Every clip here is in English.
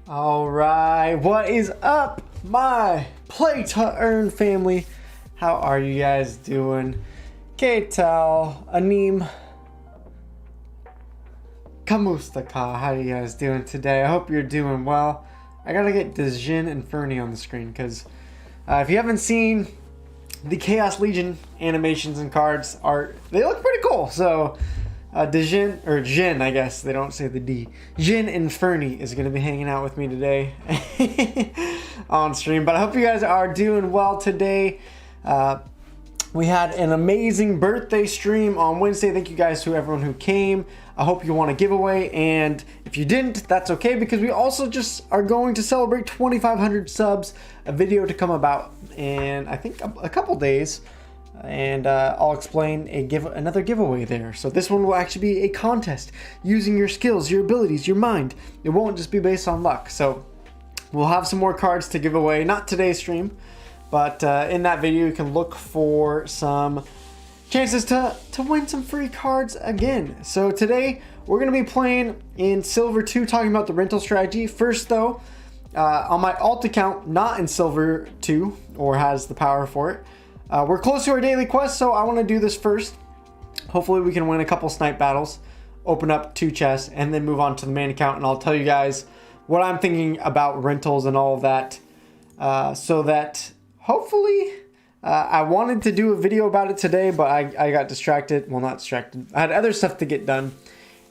All right, what is up, my Play to Earn family? How are you guys doing? K-Tal, Anim, Kamustaka, how are you guys doing today? I hope you're doing well. I gotta get Djinn and Fernie on the screen because if you haven't seen the Chaos Legion animations and cards art, they look pretty cool. So Djinn, or Jin, I guess they don't say the D. Djinn and Fernie is going to be hanging out with me today on stream. But I hope you guys are doing well today. We had an amazing birthday stream on Wednesday. Thank you guys to everyone who came. I hope you won a giveaway, and if you didn't, that's okay, because we also just are going to celebrate 2,500 subs. A video to come about in, I think, a couple days. And I'll explain another giveaway there. So this one will actually be a contest using your skills, your abilities, your mind. It won't just be based on luck. So we'll have some more cards to give away. Not today's stream, but in that video you can look for some chances to win some free cards again. So today we're going to be playing in Silver 2, talking about the rental strategy. First though, on my alt account, not in Silver 2, or has the power for it. We're close to our daily quest, so I want to do this first. Hopefully we can win a couple snipe battles, open up 2 chests, and then move on to the main account, and I'll tell you guys what I'm thinking about rentals and all of that, so that hopefully I wanted to do a video about it today, but I got distracted. Well, not distracted. I had other stuff to get done,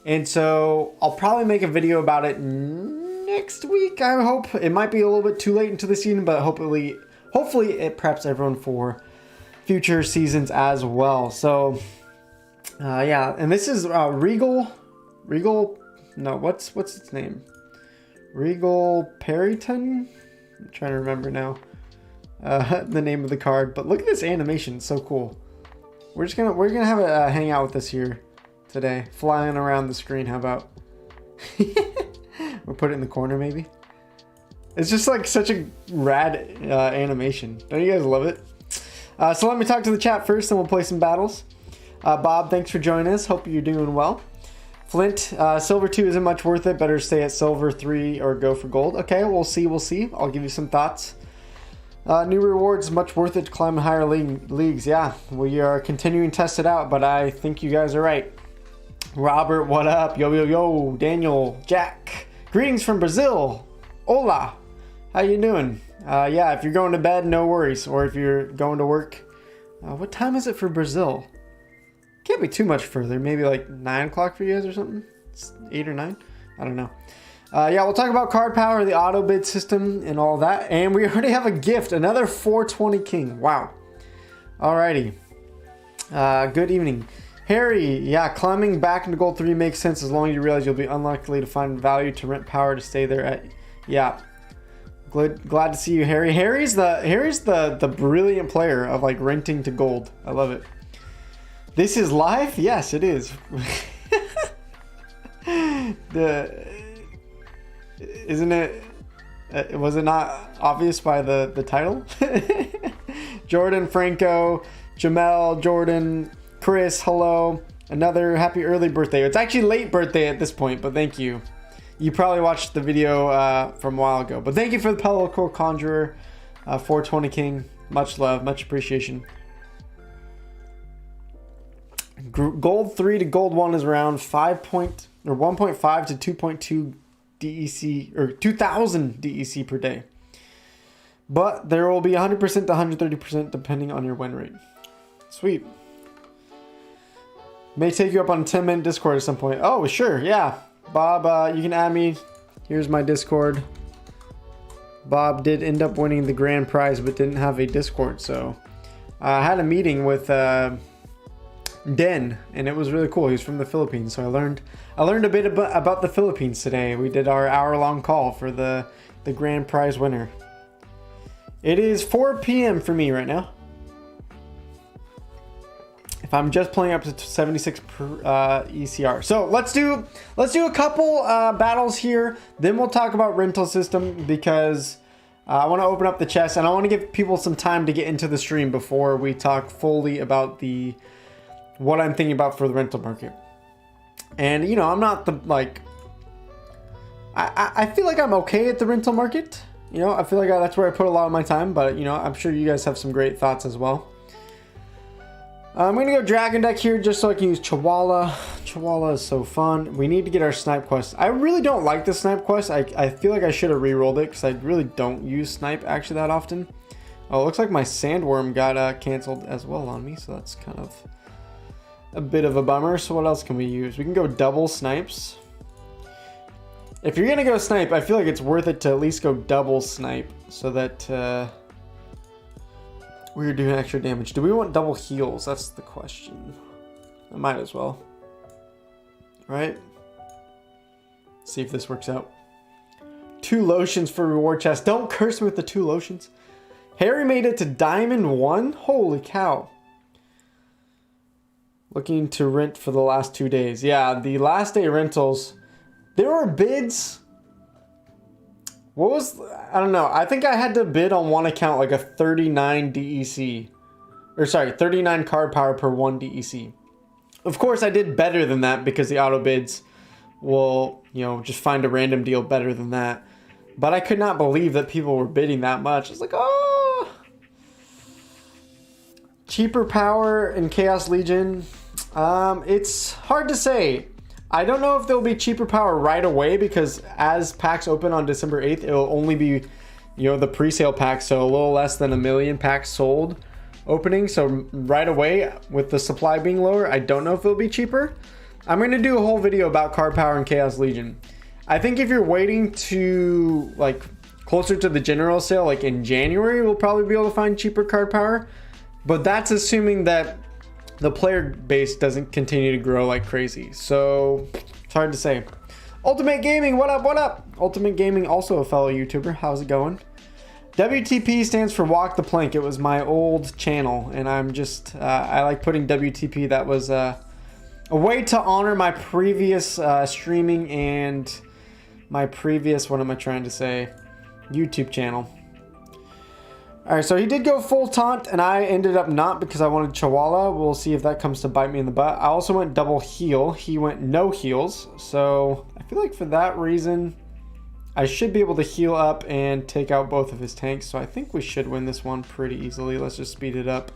and so I'll probably make a video about it next week, I hope. It might be a little bit too late into the season, but hopefully it preps everyone for future seasons as well. So yeah, and this is Regal, no, what's its name? Regal Perryton? I'm trying to remember now the name of the card, but look at this animation, it's so cool. We're gonna have a hangout with this here today, flying around the screen. How about we'll put it in the corner maybe? It's just like such a rad animation. Don't you guys love it? So let me talk to the chat first, and we'll play some battles. Bob, thanks for joining us. Hope you're doing well. Flint, Silver 2 isn't much worth it. Better stay at Silver 3 or go for Gold. Okay, we'll see. I'll give you some thoughts. New rewards, much worth it to climb in higher leagues. Yeah, we are continuing to test it out, but I think you guys are right. Robert, what up? Yo, yo, yo. Daniel, Jack. Greetings from Brazil. Hola. How you doing? Yeah, if you're going to bed, no worries. Or if you're going to work, what time is it for Brazil? Can't be too much further. Maybe like 9 o'clock for you guys or something? It's 8 or 9? I don't know. Yeah, we'll talk about card power, the auto bid system, and all that. And we already have a gift, another 420 King. Wow. Alrighty. Good evening. Harry, yeah, climbing back into Gold 3 makes sense as long as you realize you'll be unlikely to find value to rent power to stay there at... Yeah. Glad to see you, Harry. Harry's the brilliant player of like renting to gold. I love it. This is live? Yes, it is. Isn't it? Was it not obvious by the title? Jordan, Franco, Jamel, Jordan, Chris, hello. Another happy early birthday. It's actually late birthday at this point, but thank you. You probably watched the video from a while ago. But thank you for the Pellicle Conjurer, 420 King. Much love, much appreciation. Gold 3 to Gold 1 is around 1.5 to 2.2 DEC, or 2,000 DEC per day. But there will be 100% to 130% depending on your win rate. Sweet. May take you up on a 10-minute Discord at some point. Oh, sure, yeah. Bob, you can add me. Here's my Discord. Bob did end up winning the grand prize, but didn't have a Discord, so I had a meeting with Den, and it was really cool. He's from the Philippines, so I learned a bit about the Philippines today. We did our hour-long call for the grand prize winner. It is 4 p.m. for me right now. If I'm just playing up to 76 per ECR. So let's do a couple battles here. Then we'll talk about rental system, because I want to open up the chest, and I want to give people some time to get into the stream before we talk fully about what I'm thinking about for the rental market. And you know, I'm not the I feel like I'm okay at the rental market. You know, I feel like that's where I put a lot of my time, but you know, I'm sure you guys have some great thoughts as well. I'm gonna go Dragon deck here just so I can use Chihuahua. Chihuahua is so fun. We need to get our Snipe quest. I really don't like the Snipe quest. I feel like I should have re-rolled it because I really don't use Snipe actually that often. Oh, it looks like my Sandworm got canceled as well on me, so that's kind of a bit of a bummer. So what else can we use? We can go double Snipes. If you're gonna go Snipe, I feel like it's worth it to at least go double Snipe so that we're doing extra damage. Do we want double heals? That's the question. I might as well. Right? See if this works out. 2 lotions for reward chest. Don't curse me with the 2 lotions. Harry made it to Diamond 1? Holy cow. Looking to rent for the last 2 days. Yeah, the last day rentals. There were bids. What was, I don't know. I think I had to bid on one account like a 39 DEC. Or sorry, 39 card power per 1 DEC. Of course, I did better than that because the auto bids will, you know, just find a random deal better than that. But I could not believe that people were bidding that much. It's like, oh. Cheaper power in Chaos Legion. It's hard to say. I don't know if there'll be cheaper power right away because as packs open on December 8th, it'll only be, you know, the pre-sale packs, so a little less than 1 million packs sold opening. So right away, with the supply being lower, I don't know if it'll be cheaper. I'm going to do a whole video about card power and Chaos Legion. I think if you're waiting to, like, closer to the general sale, like in January, we'll probably be able to find cheaper card power. But that's assuming that the player base doesn't continue to grow like crazy. So it's hard to say. Ultimate Gaming, what up, what up? Ultimate Gaming, also a fellow YouTuber. How's it going? WTP stands for Walk the Plank. It was my old channel, and I'm just, I like putting WTP. That was a way to honor my previous streaming and my previous, what am I trying to say, YouTube channel. Alright, so he did go full taunt, and I ended up not because I wanted Chihuahua. We'll see if that comes to bite me in the butt. I also went double heal. He went no heals. So I feel like for that reason, I should be able to heal up and take out both of his tanks. So I think we should win this one pretty easily. Let's just speed it up.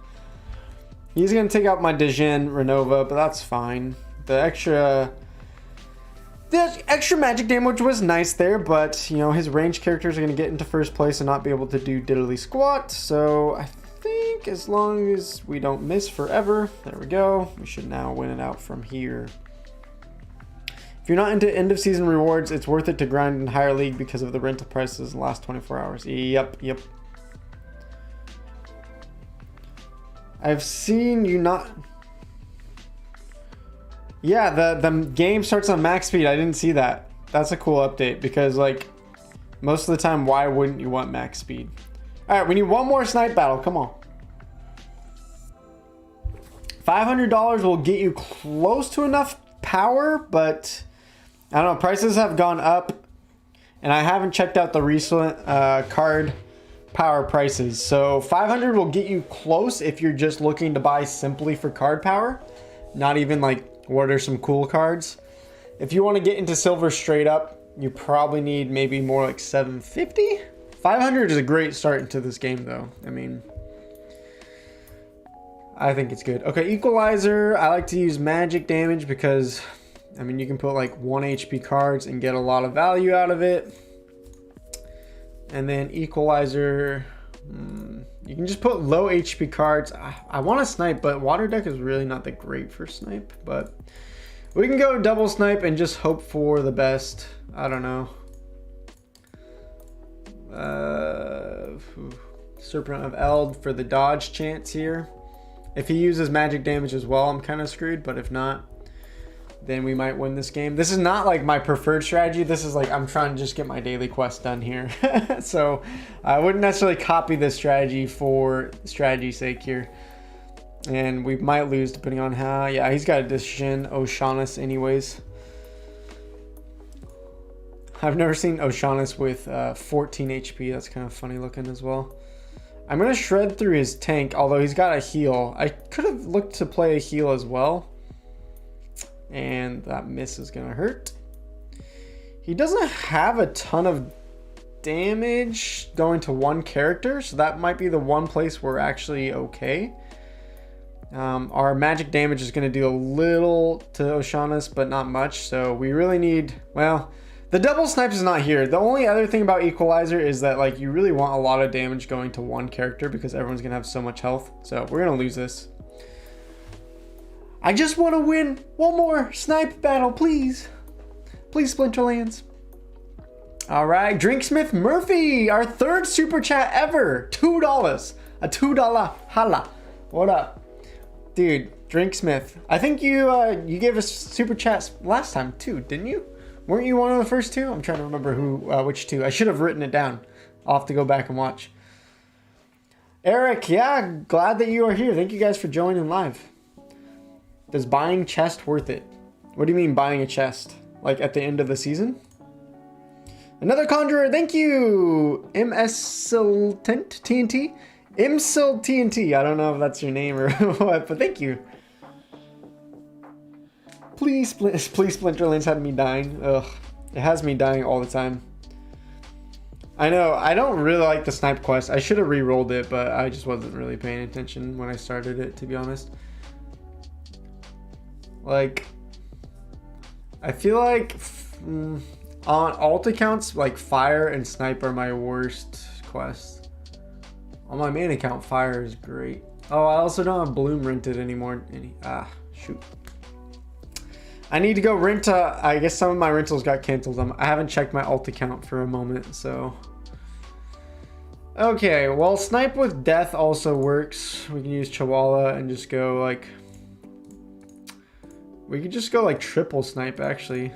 He's going to take out my Dejin Renova, but that's fine. The extra magic damage was nice there, but, you know, his ranged characters are going to get into first place and not be able to do diddly squat. So I think as long as we don't miss forever, there we go. We should now win it out from here. If you're not into end of season rewards, it's worth it to grind in higher league because of the rental prices in the last 24 hours. Yep. I've seen you not... Yeah, the game starts on max speed. I didn't see that. That's a cool update because, like, most of the time, why wouldn't you want max speed? All right, we need one more Snipe battle. Come on. $500 will get you close to enough power, but I don't know. Prices have gone up, and I haven't checked out the recent card power prices. So 500 will get you close if you're just looking to buy simply for card power, not even like what are some cool cards. If you want to get into silver straight up, you probably need maybe more like 750. 500 is a great start into this game though. I mean, I think it's good. Okay, equalizer. I like to use magic damage because, I mean, you can put like 1 HP cards and get a lot of value out of it. And then equalizer, you can just put low HP cards. I want to Snipe, but water deck is really not that great for Snipe. But we can go double Snipe and just hope for the best. I don't know. Serpent of Eld for the dodge chance here. If he uses magic damage as well, I'm kind of screwed. But if not, then we might win this game. This is not like my preferred strategy. This is like, I'm trying to just get my daily quest done here. So I wouldn't necessarily copy this strategy for strategy's sake here. And we might lose depending on how. Yeah, he's got a Dejin Oceanus anyways. I've never seen Oceanus with 14 HP. That's kind of funny looking as well. I'm going to shred through his tank, although he's got a heal. I could have looked to play a heal as well. And that miss is going to hurt. He doesn't have a ton of damage going to one character, so that might be the one place we're actually okay. Our magic damage is going to do a little to Oceanus, but not much, so we really need, well, the double snipe is not here. The only other thing about Equalizer is that, like, you really want a lot of damage going to one character because everyone's going to have so much health, so we're going to lose this. I just want to win one more snipe battle, please. Please, Splinterlands. All right, Drinksmith Murphy, our third super chat ever. $2. A $2 holla. What up? Dude, Drinksmith. I think you gave us super chats last time too, didn't you? Weren't you one of the first two? I'm trying to remember which two. I should have written it down. I'll have to go back and watch. Eric, yeah, glad that you are here. Thank you guys for joining live. Does buying chest worth it? What do you mean buying a chest? Like at the end of the season? Another Conjurer, thank you! TNT? Imsil TNT. I don't know if that's your name or what, but thank you. Please Splinterlands had me dying. Ugh, it has me dying all the time. I know, I don't really like the snipe quest. I should have re-rolled it, but I just wasn't really paying attention when I started it, to be honest. Like, I feel like on alt accounts, like fire and snipe are my worst quests. On my main account, fire is great. Oh, I also don't have bloom rented anymore. Shoot. I need to go rent. I guess some of my rentals got canceled. I haven't checked my alt account for a moment, so. Okay, well, snipe with death also works. We can use Chihuahua and just go like. We could just go like triple snipe actually.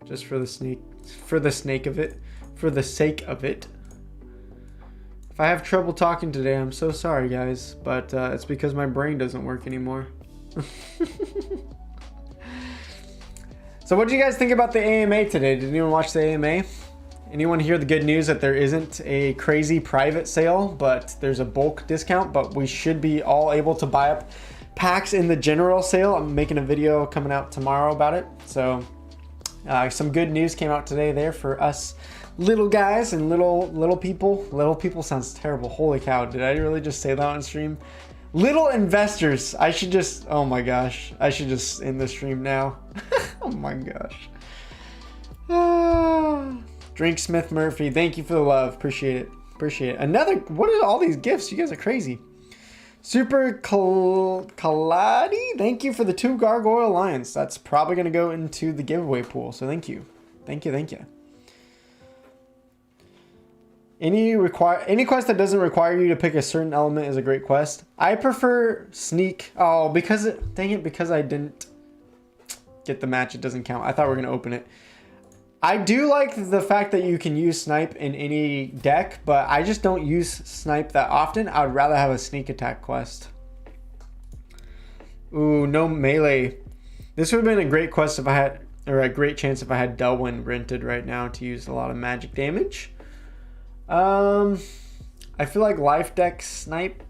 Just for the sake of it. For the sake of it. If I have trouble talking today, I'm so sorry, guys. But it's because my brain doesn't work anymore. So what do you guys think about the AMA today? Did anyone watch the AMA? Anyone hear the good news that there isn't a crazy private sale, but there's a bulk discount, but we should be all able to buy up packs in the general sale? I'm making a video coming out tomorrow about it. So some good news came out today there for us little guys and little people. Little people sounds terrible. Holy cow, did I really just say that on stream? Little investors. I should just, oh my gosh, I should just end the stream now. Oh my gosh. Drinksmith Murphy, thank you for the love. Appreciate it. Appreciate it. Another, what are all these gifts? You guys are crazy. Super Kaladi, thank you for the 2 Gargoyle Lions. That's probably going to go into the giveaway pool. So thank you. Thank you. Thank you. Any quest that doesn't require you to pick a certain element is a great quest. I prefer sneak. Oh, because I didn't get the match, it doesn't count. I thought we were gonna open it. I do like the fact that you can use snipe in any deck, but I just don't use snipe that often. I would rather have a sneak attack quest. Ooh, no melee. This would have been a great quest if I had, or a great chance if I had Delwyn rented right now to use a lot of magic damage. I feel like life deck snipe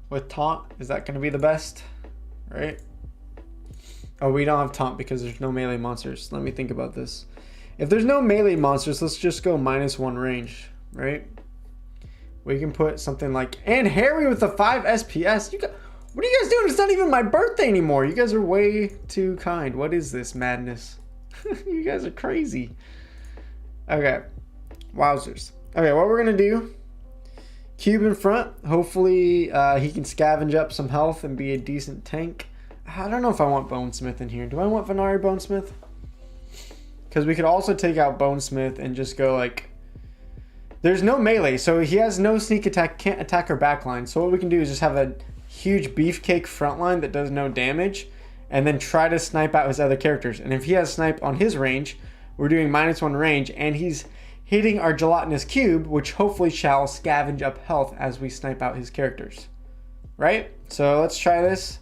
with taunt, is that going to be the best? Right? Oh, we don't have taunt because there's no melee monsters. Let me think about this. If there's no melee monsters, let's just go -1 range, right? We can put something like, and Harry with the 5 SPS. What are you guys doing? It's not even my birthday anymore. You guys are way too kind. What is this madness? You guys are crazy. Okay. Wowzers. Okay, what we're going to do, cube in front. Hopefully he can scavenge up some health and be a decent tank. I don't know if I want Bonesmith in here. Do I want Venari Bonesmith? Because we could also take out Bonesmith and just go like... There's no melee, so he has no sneak attack, can't attack our backline. So what we can do is just have a huge beefcake frontline that does no damage, and then try to snipe out his other characters. And if he has snipe on his range, we're doing -1 range, and he's hitting our gelatinous cube, which hopefully shall scavenge up health as we snipe out his characters. Right? So let's try this.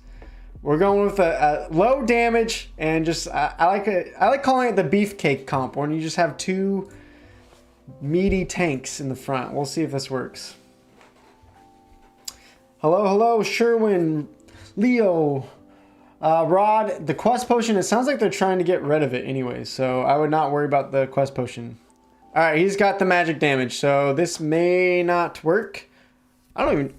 We're going with a low damage, and just I like calling it the beefcake comp, when you just have 2 meaty tanks in the front. We'll see if this works. Hello, Sherwin, Leo, Rod, the quest potion, it sounds like they're trying to get rid of it anyway, so I would not worry about the quest potion. Alright, he's got the magic damage, so this may not work. I don't even...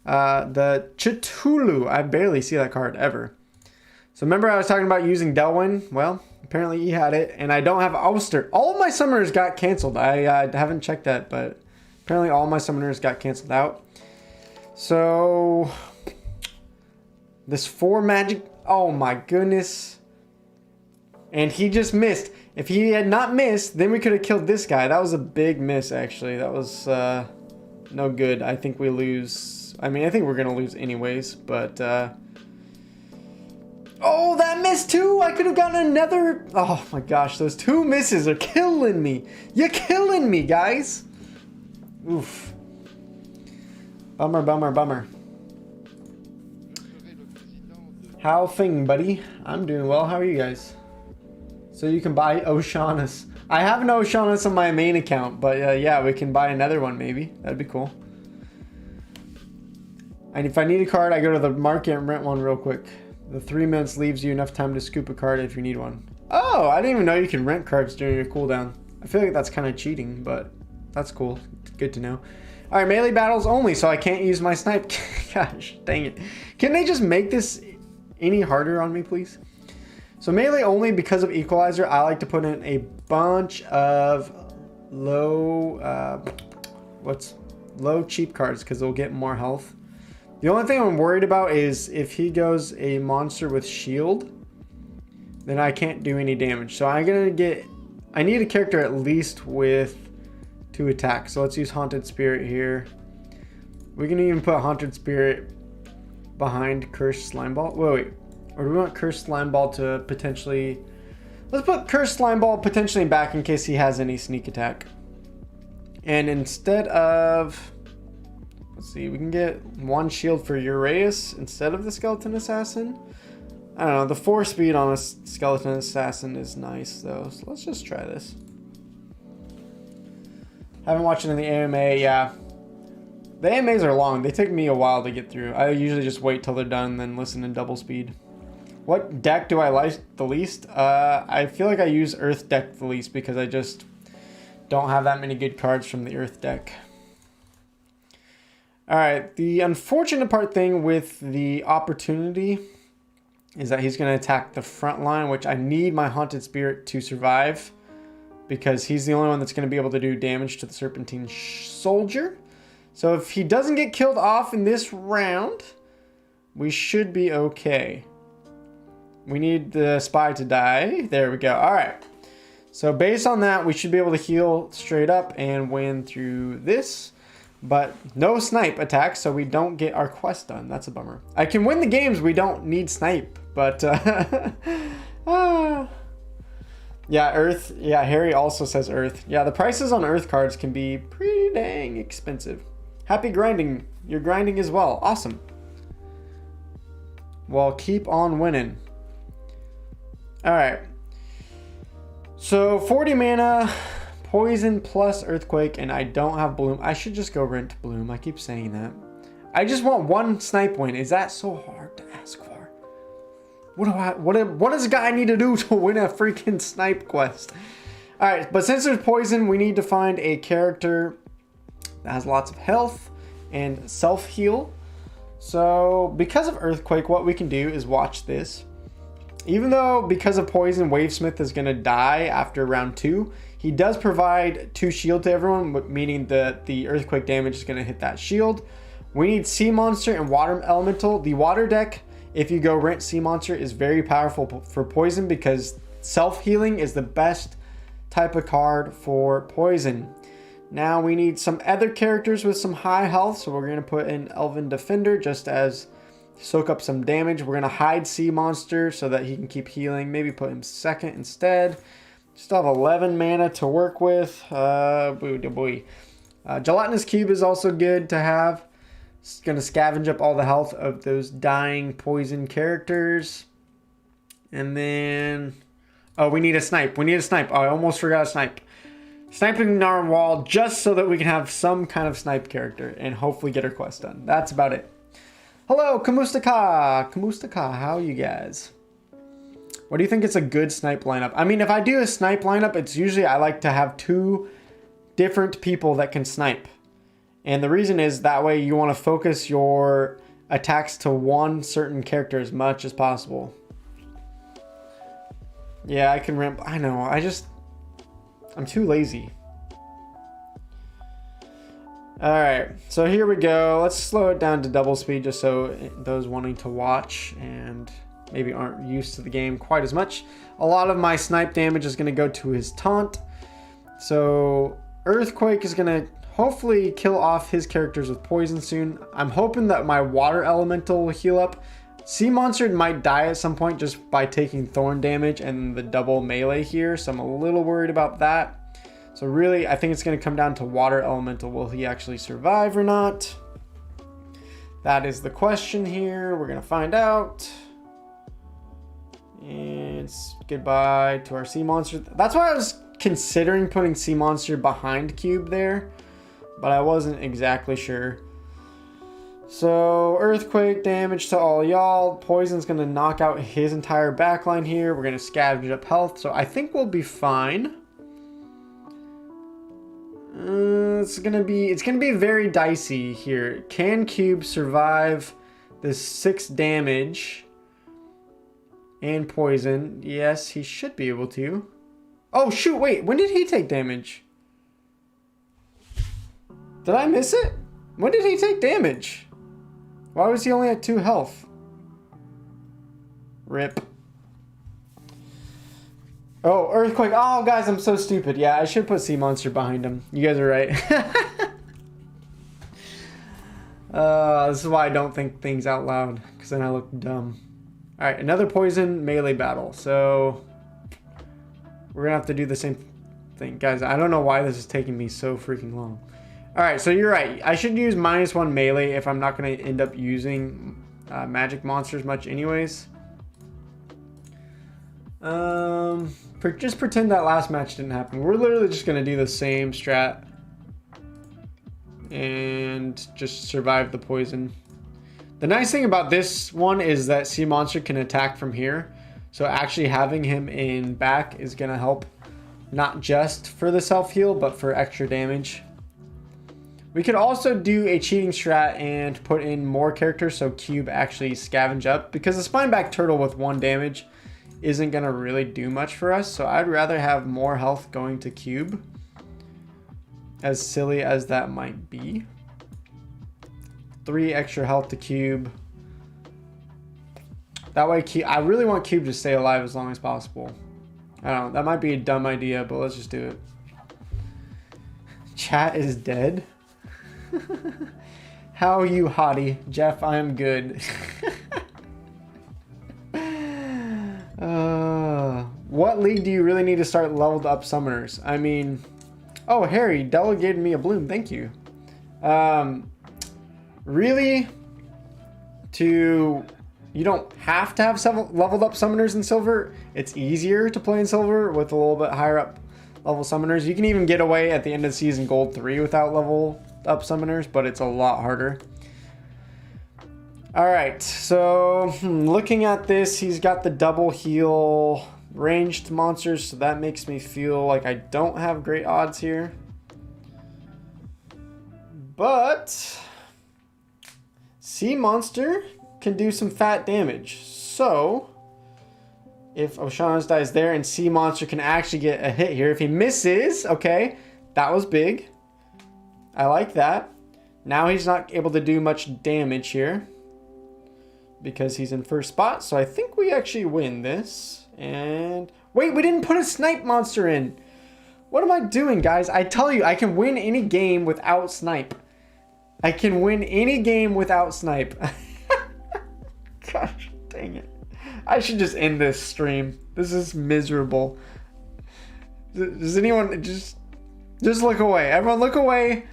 the Chitulu, I barely see that card ever. So remember I was talking about using Delwyn? Well, apparently he had it, and I don't have Ulster. All of my summoners got canceled. I haven't checked that, but apparently all my summoners got canceled out. So... this 4 magic... oh my goodness. And he just missed. If he had not missed, then we could have killed this guy. That was a big miss, actually. That was no good. I think we lose. I mean, I think we're going to lose anyways, but... oh, that missed too! I could have gotten another... oh my gosh, those 2 misses are killing me. You're killing me, guys. Oof. Bummer, bummer, bummer. How thing, buddy? I'm doing well. How are you guys? So you can buy Oceanus. I have an Oceanus on my main account, but yeah, we can buy another one maybe. That'd be cool. And if I need a card, I go to the market and rent one real quick. The 3 minutes leaves you enough time to scoop a card if you need one. Oh, I didn't even know you can rent cards during your cooldown. I feel like that's kind of cheating, but that's cool. Good to know. Alright, melee battles only, so I can't use my snipe. Gosh, dang it. Can they just make this any harder on me, please? So melee only because of equalizer. I like to put in a bunch of low cheap cards because they'll get more health. The only thing I'm worried about is if he goes a monster with shield, then I can't do any damage. So I need a character at least with 2 attacks. So let's use Haunted Spirit here. We can even put Haunted Spirit behind Cursed Slimeball. Wait. Or do we want Cursed Slimeball to potentially... let's put Cursed Slimeball potentially back in case he has any sneak attack. And instead of... let's see, we can get 1 shield for Uraeus instead of the Skeleton Assassin. I don't know, the 4 speed on a Skeleton Assassin is nice though. So let's just try this. Haven't watched it in the AMA, yeah. The AMAs are long. They take me a while to get through. I usually just wait till they're done and then listen in double speed. What deck do I like the least? I feel like I use Earth deck the least because I just don't have that many good cards from the Earth deck. Alright, the unfortunate thing with the opportunity is that he's going to attack the front line, which I need my Haunted Spirit to survive because he's the only one that's going to be able to do damage to the Serpentine Soldier. So if he doesn't get killed off in this round, we should be okay. We need the spy to die. There we go. All right. So based on that, we should be able to heal straight up and win through this. But no snipe attacks, so we don't get our quest done. That's a bummer. I can win the games. We don't need snipe. But, yeah, Earth. Yeah, Harry also says Earth. Yeah, the prices on Earth cards can be pretty dang expensive. Happy grinding. You're grinding as well. Awesome. Well, keep on winning. Alright. So, 40 mana, poison plus earthquake, and I don't have bloom. I should just go rent bloom. I keep saying that. I just want 1 snipe win. Is that so hard to ask for? What does a guy need to do to win a freaking snipe quest? Alright, but since there's poison, we need to find a character that has lots of health and self-heal. So, because of earthquake, what we can do is watch this. Even though, because of poison, Wavesmith is going to die after round 2, he does provide 2 shield to everyone, meaning that the earthquake damage is going to hit that shield. We need Sea Monster and Water Elemental. The water deck, if you go rent Sea Monster, is very powerful for poison because self-healing is the best type of card for poison. Now we need some other characters with some high health, so we're going to put in Elven Defender just as soak up some damage. We're going to hide Sea Monster so that he can keep healing. Maybe put him second instead. Still have 11 mana to work with. Gelatinous Cube is also good to have. It's going to scavenge up all the health of those dying poison characters. And then... oh, we need a snipe. We need a snipe. Oh, I almost forgot a snipe. Sniping Narwhal just so that we can have some kind of snipe character and hopefully get our quest done. That's about it. Hello, Kamustaka. Kamustaka, how are you guys? What do you think is a good snipe lineup? I mean, if I do a snipe lineup, it's usually I like to have 2 different people that can snipe. And the reason is that way you want to focus your attacks to one certain character as much as possible. Yeah, I can ramp. I know. I'm too lazy. Alright, so here we go. Let's slow it down to double speed just so those wanting to watch and maybe aren't used to the game quite as much. A lot of my snipe damage is going to go to his taunt. So Earthquake is going to hopefully kill off his characters with poison soon. I'm hoping that my water elemental will heal up. Sea Monster might die at some point just by taking thorn damage and the double melee here, so I'm a little worried about that. So really, I think it's going to come down to water elemental. Will he actually survive or not? That is the question here. We're going to find out. And it's goodbye to our Sea Monster. That's why I was considering putting Sea Monster behind Cube there, but I wasn't exactly sure. So Earthquake damage to all y'all. Poison's going to knock out his entire backline here. We're going to scavenge up health, so I think we'll be fine. It's gonna be very dicey here. Can Cube survive this 6 damage and poison? Yes, he should be able to. Oh shoot, wait, when did he take damage? Did I miss it? When did he take damage? Why was he only at 2 health? Rip. Oh, Earthquake. Oh, guys, I'm so stupid. Yeah, I should put Sea Monster behind him. You guys are right. This is why I don't think things out loud, because then I look dumb. All right, another poison melee battle. So we're going to have to do the same thing. Guys, I don't know why this is taking me so freaking long. All right, so you're right. I should use -1 melee if I'm not going to end up using magic monsters much anyways. Just pretend that last match didn't happen. We're literally just going to do the same strat and just survive the poison. The nice thing about this one is that Sea Monster can attack from here. So actually having him in back is going to help, not just for the self-heal, but for extra damage. We could also do a cheating strat and put in more characters so Cube actually scavenge up, because the Spineback Turtle with 1 damage isn't going to really do much for us. So I'd rather have more health going to Cube, as silly as that might be. 3 extra health to Cube. That way, I really want Cube to stay alive as long as possible. I don't know, that might be a dumb idea, but let's just do it. Chat is dead. How are you, hottie? Jeff, I am good. What league do you really need to start leveled up summoners? I mean, oh, Harry delegated me a bloom. Thank you. Really, you don't have to have several leveled up summoners in silver. It's easier to play in silver with a little bit higher up level summoners. You can even get away at the end of the season gold 3 without level up summoners, but it's a lot harder. All right, so looking at this, he's got the double heal ranged monsters, so that makes me feel like I don't have great odds here. But Sea Monster can do some fat damage. So if Oceanus dies there and Sea Monster can actually get a hit here. If he misses, okay, that was big. I like that. Now he's not able to do much damage here because he's in first spot. So I think we actually win this. And wait, we didn't put a Snipe monster in. What am I doing, guys? I tell you, I can win any game without Snipe. I can win any game without Snipe. Gosh, dang it. I should just end this stream. This is miserable. Does anyone just look away? Everyone look away.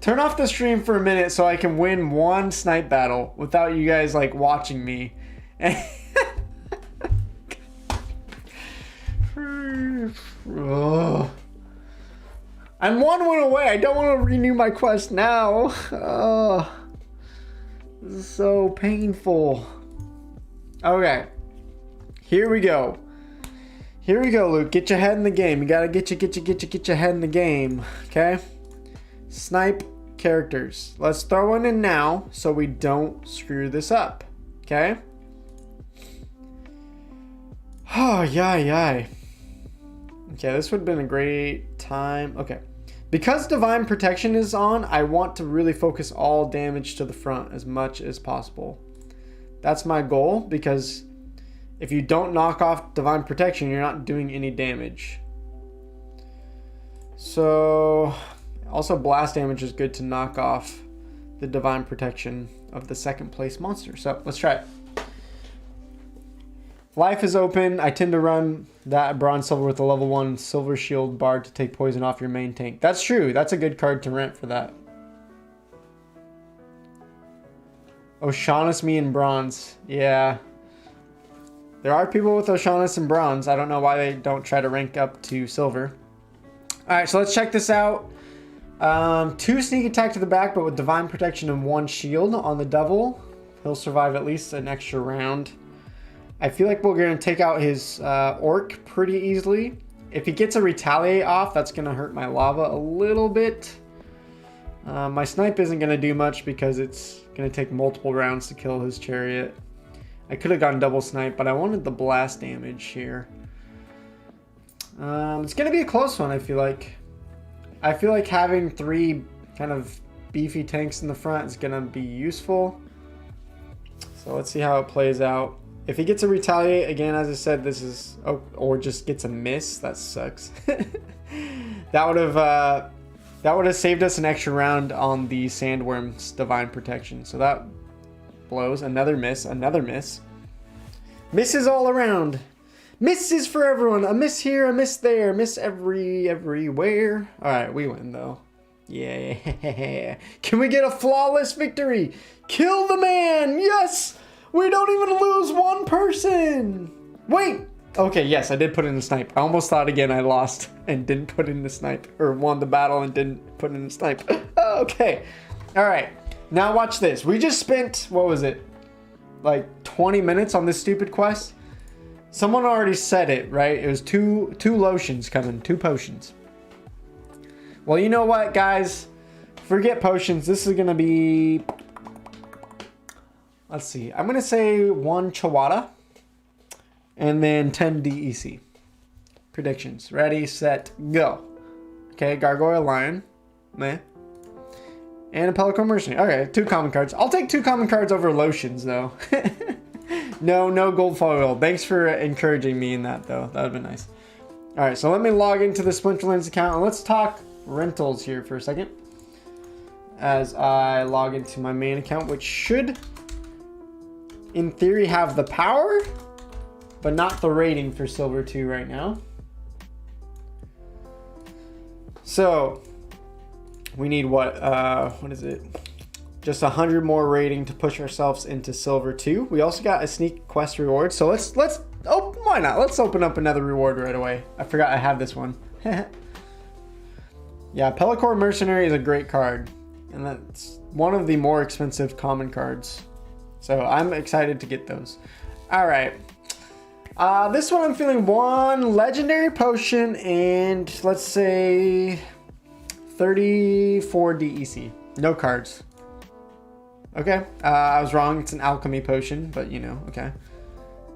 Turn off the stream for a minute so I can win 1 Snipe battle without you guys like watching me. Oh. I'm 1 win away. I don't want to renew my quest now. Oh. This is so painful. Okay. Here we go. Here we go, Luke. Get your head in the game. You gotta get your head in the game. Okay? Snipe characters. Let's throw one in now so we don't screw this up. Okay? Oh, yay. Okay, this would have been a great time. Okay. Because Divine Protection is on, I want to really focus all damage to the front as much as possible. That's my goal, because if you don't knock off Divine Protection, you're not doing any damage. So, also blast damage is good to knock off the Divine Protection of the second place monster. So, let's try it. Life is open. I tend to run that bronze silver with a level 1 silver shield bard to take poison off your main tank. That's true. That's a good card to rent for that. Oceanus me in bronze. Yeah. There are people with Oceanus in bronze. I don't know why they don't try to rank up to silver. Alright, so let's check this out. 2 sneak attack to the back, but with Divine Protection and 1 shield on the devil. He'll survive at least an extra round. I feel like we're going to take out his orc pretty easily. If he gets a retaliate off, that's going to hurt my lava a little bit. My snipe isn't going to do much because it's going to take multiple rounds to kill his chariot. I could have gone double snipe, but I wanted the blast damage here. It's going to be a close one, I feel like. I feel like having 3 kind of beefy tanks in the front is going to be useful. So let's see how it plays out. If he gets a retaliate, again, as I said, this is... Oh, or just gets a miss. That sucks. That would have saved us an extra round on the Sandworm's Divine Protection. So that blows. Another miss. Another miss. Misses all around. Misses for everyone. A miss here, a miss there. Miss everywhere. Alright, we win, though. Yeah. Can we get a flawless victory? Kill the man! Yes! We don't even lose 1 person! Wait! Okay, yes, I did put in the snipe. I almost thought again I lost and didn't put in the snipe. Or won the battle and didn't put in the snipe. Okay. Alright. Now watch this. We just spent, what was it? Like 20 minutes on this stupid quest? Someone already said it, right? It was two lotions coming. 2 potions. Well, you know what, guys? Forget potions. This is going to be... Let's see. I'm going to say 1 Chawada and then 10 DEC. Predictions. Ready, set, go. Okay, Gargoyle Lion. Meh. And a Pelican Mercenary. Okay, 2 common cards. I'll take 2 common cards over lotions, though. No gold foil. Thanks for encouraging me in that, though. That would have been nice. Alright, so let me log into the Splinterlands account and let's talk rentals here for a second. As I log into my main account, which should... in theory, have the power, but not the rating for Silver 2 right now. So, we need what is it? Just 100 more rating to push ourselves into Silver 2. We also got a sneak quest reward, so let's oh, why not? Let's open up another reward right away. I forgot I have this one. Yeah, Pelican Mercenary is a great card, and that's one of the more expensive common cards. So I'm excited to get those. All right. This one I'm feeling 1 legendary potion and let's say 34 DEC. No cards. Okay. I was wrong. It's an alchemy potion, but you know, okay.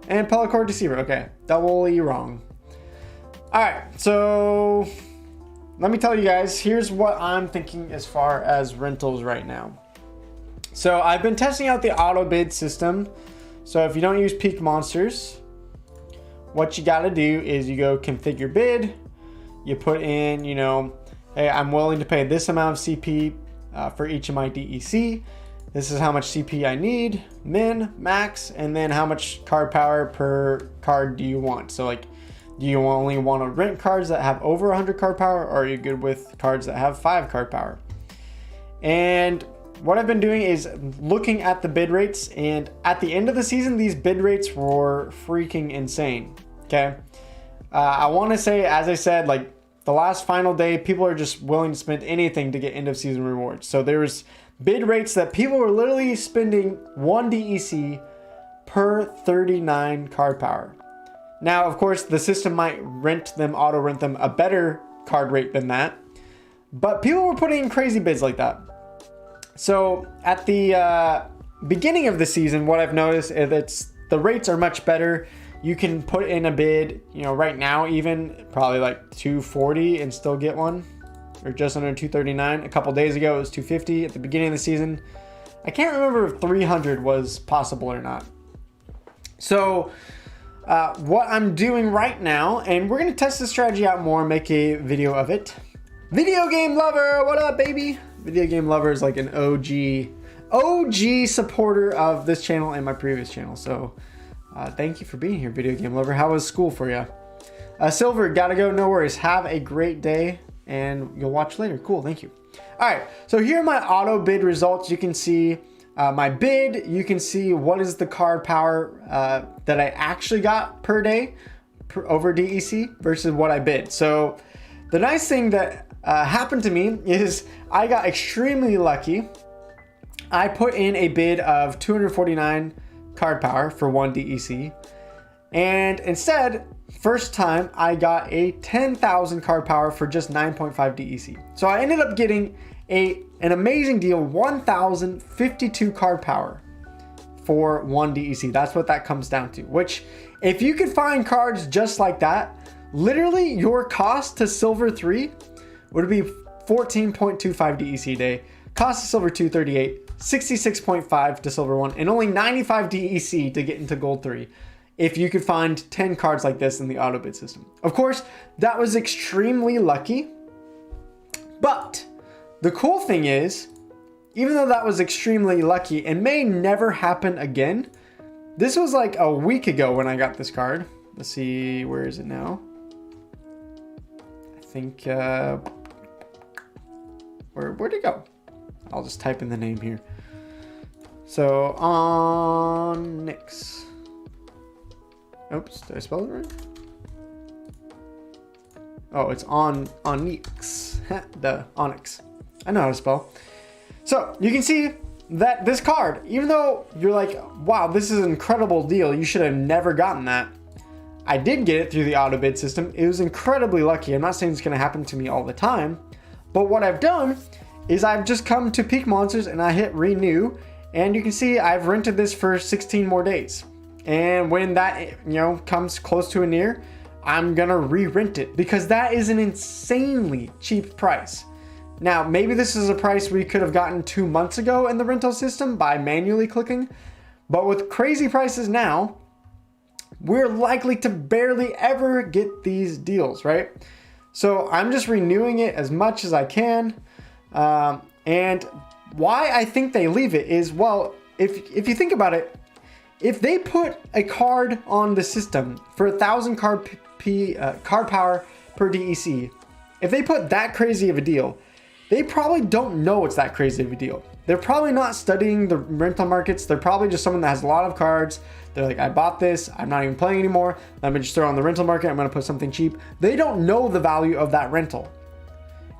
And Pelican Deceiver. Okay. Doubly wrong. All right. So let me tell you guys, here's what I'm thinking as far as rentals right now. So I've been testing out the auto bid system. So if you don't use peak monsters, what you got to do is you go configure bid. You put in, you know, hey, I'm willing to pay this amount of CP for each of my DEC. This is how much CP I need, min, max, and then how much card power per card do you want? So like, do you only want to rent cards that have over 100 card power, or are you good with cards that have 5 card power? And what I've been doing is looking at the bid rates, and at the end of the season, these bid rates were freaking insane. Okay. I want to say, as I said, like the last final day, people are just willing to spend anything to get end of season rewards. So there was bid rates that people were literally spending 1 DEC per 39 card power. Now, of course, the system might auto rent them a better card rate than that, but people were putting in crazy bids like that. So at the beginning of the season, what I've noticed is the rates are much better. You can put in a bid, you know, right now even probably like 240 and still get one, or just under 239. A couple days ago it was 250 at the beginning of the season. I can't remember if 300 was possible or not. So what I'm doing right now, and we're gonna test this strategy out more, make a video of it. Video game lover, what up, baby? Video game lover is like an OG supporter of this channel and my previous channel. So thank you for being here, video game lover. How was school for you? Silver, gotta go, no worries. Have a great day, and you'll watch later. Cool, thank you. All right, so here are my auto bid results. You can see my bid. You can see what is the card power that I actually got per day over DEC versus what I bid. So the nice thing that happened to me is I got extremely lucky. I put in a bid of 249 card power for 1 DEC, and instead, first time I got a 10,000 card power for just 9.5 DEC. So I ended up getting an amazing deal, 1,052 card power for 1 DEC. That's what that comes down to, which if you could find cards just like that, literally your cost to silver 3 would be 14.25 DEC a day, cost to silver 2 38, 66.5 to silver 1, and only 95 DEC to get into gold 3 if you could find 10 cards like this in the auto bid system. Of course, that was extremely lucky, but the cool thing is, even though that was extremely lucky and may never happen again, this was like a week ago when I got this card. Let's see, where is it now? I think, where'd it go? I'll just type in the name here. So, Onyx. Oops, did I spell it right? Oh, it's Onyx. Duh, Onyx. I know how to spell. So, you can see that this card, even though you're like, wow, this is an incredible deal, you should have never gotten that. I did get it through the auto bid system. It was incredibly lucky. I'm not saying it's going to happen to me all the time, but what I've done is I've just come to Peak Monsters and I hit renew, and you can see I've rented this for 16 more days. And when that, you know, comes close to a near, I'm gonna re-rent it because that is an insanely cheap price. Now, maybe this is a price we could have gotten 2 months ago in the rental system by manually clicking, but with crazy prices now, we're likely to barely ever get these deals, right? So I'm just renewing it as much as I can. And why I think they leave it is, well, if you think about it, if they put a card on the system for 1,000 card power per DEC, if they put that crazy of a deal, they probably don't know it's that crazy of a deal. They're probably not studying the rental markets. They're probably just someone that has a lot of cards. They're like, I bought this, I'm not even playing anymore. Let me just throw it on the rental market. I'm gonna put something cheap. They don't know the value of that rental.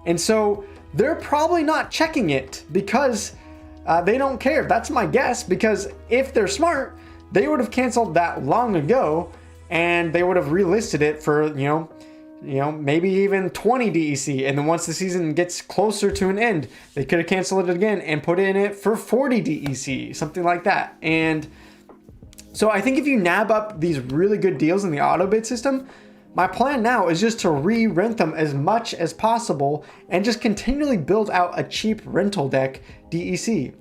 And so they're probably not checking it because they don't care. That's my guess, because if they're smart, they would have canceled that long ago and they would have relisted it for, you know, maybe even 20 DEC. And then once the season gets closer to an end, they could have canceled it again and put in it for 40 DEC, something like that. And so I think if you nab up these really good deals in the auto bid system, my plan now is just to re-rent them as much as possible and just continually build out a cheap rental deck DEC.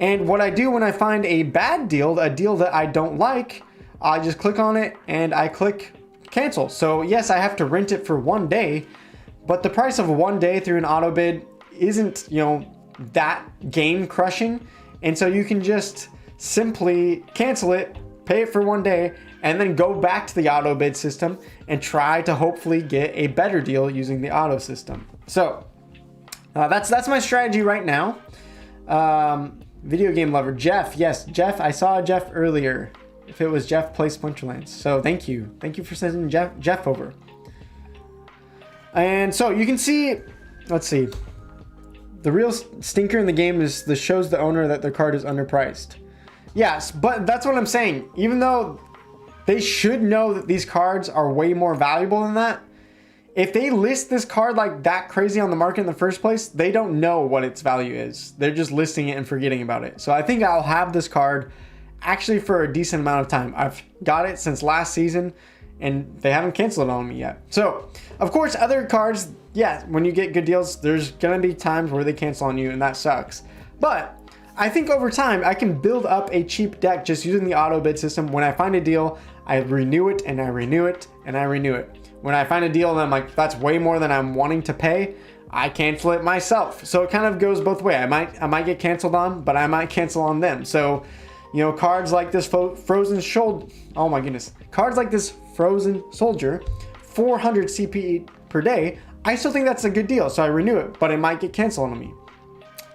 And what I do when I find a bad deal, a deal that I don't like, I just click on it and I click cancel. So yes, I have to rent it for 1 day, but the price of 1 day through an auto bid isn't, you know, that game crushing. And so you can just simply cancel it, pay it for 1 day, and then go back to the auto bid system and try to hopefully get a better deal using the auto system. So that's my strategy right now. Video game lover, Jeff. Yes, Jeff, I saw Jeff earlier. If it was Jeff, play Splinterlands. So thank you. Thank you for sending Jeff over. And so you can see, let's see. The real stinker in the game is this shows the owner that their card is underpriced. Yes, but that's what I'm saying. Even though they should know that these cards are way more valuable than that, if they list this card like that crazy on the market in the first place, they don't know what its value is. They're just listing it and forgetting about it. So I think I'll have this card actually for a decent amount of time. I've got it since last season and they haven't canceled it on me yet. So of course, other cards, yeah, when you get good deals, there's gonna be times where they cancel on you and that sucks. But I think over time, I can build up a cheap deck just using the auto bid system. When I find a deal, I renew it and I renew it and I renew it. When I find a deal and I'm like, that's way more than I'm wanting to pay, I cancel it myself. So it kind of goes both ways. I might get canceled on, but I might cancel on them. So, you know, cards like this Frozen Shoulder, oh my goodness. Cards like this Frozen Soldier, 400 CP per day, I still think that's a good deal. So I renew it, but it might get canceled on me.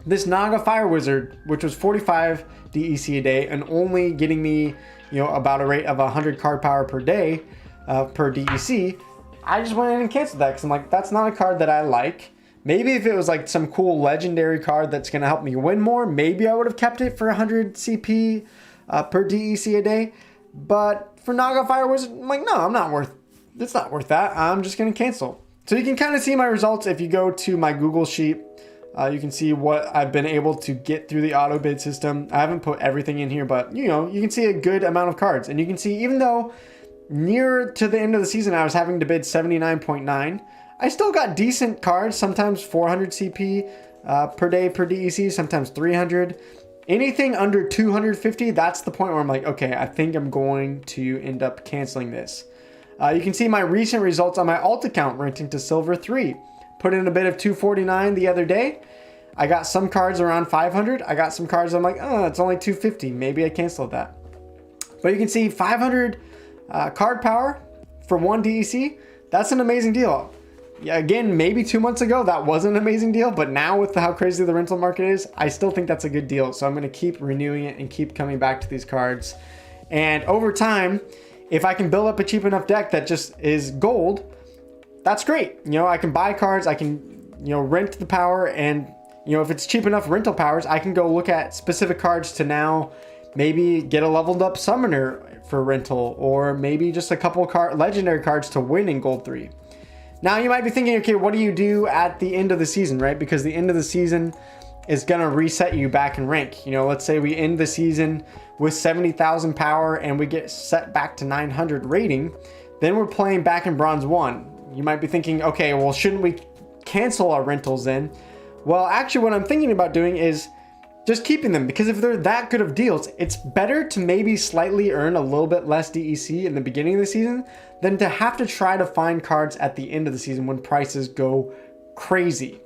This Naga Fire Wizard, which was 45 DEC a day and only getting me, you know, about a rate of 100 card power per day per DEC, I just went in and canceled that because I'm like, that's not a card that I like. Maybe if it was like some cool legendary card that's going to help me win more, maybe I would have kept it for 100 CP per DEC a day. But for Naga Fire Wizard, I'm like, no, it's not worth that. I'm just going to cancel. So you can kind of see my results if you go to my Google Sheet. You can see what I've been able to get through the auto bid system. I haven't put everything in here, but you know, you can see a good amount of cards. And you can see, even though near to the end of the season, I was having to bid 79.9, I still got decent cards, sometimes 400 CP per day per DEC, sometimes 300. Anything under 250, that's the point where I'm like, okay, I think I'm going to end up canceling this. You can see my recent results on my alt account renting to Silver 3. Put in a bid of 249 the other day. I got some cards around 500. I got some cards I'm like, oh, it's only 250. Maybe I canceled that. But you can see 500 card power for one DEC. That's an amazing deal. Yeah, again, maybe 2 months ago, that wasn't an amazing deal. But now with how crazy the rental market is, I still think that's a good deal. So I'm going to keep renewing it and keep coming back to these cards. And over time, if I can build up a cheap enough deck that just is gold, that's great. You know, I can buy cards, I can, you know, rent the power, and, you know, if it's cheap enough rental powers, I can go look at specific cards to now maybe get a leveled up summoner for rental, or maybe just a couple legendary cards to win in Gold 3. Now you might be thinking, okay, what do you do at the end of the season, right? Because the end of the season is gonna reset you back in rank. You know, let's say we end the season with 70,000 power and we get set back to 900 rating, then we're playing back in Bronze 1. You might be thinking, okay, well, shouldn't we cancel our rentals then? Well, actually, what I'm thinking about doing is just keeping them, because if they're that good of deals, it's better to maybe slightly earn a little bit less DEC in the beginning of the season than to have to try to find cards at the end of the season when prices go crazy.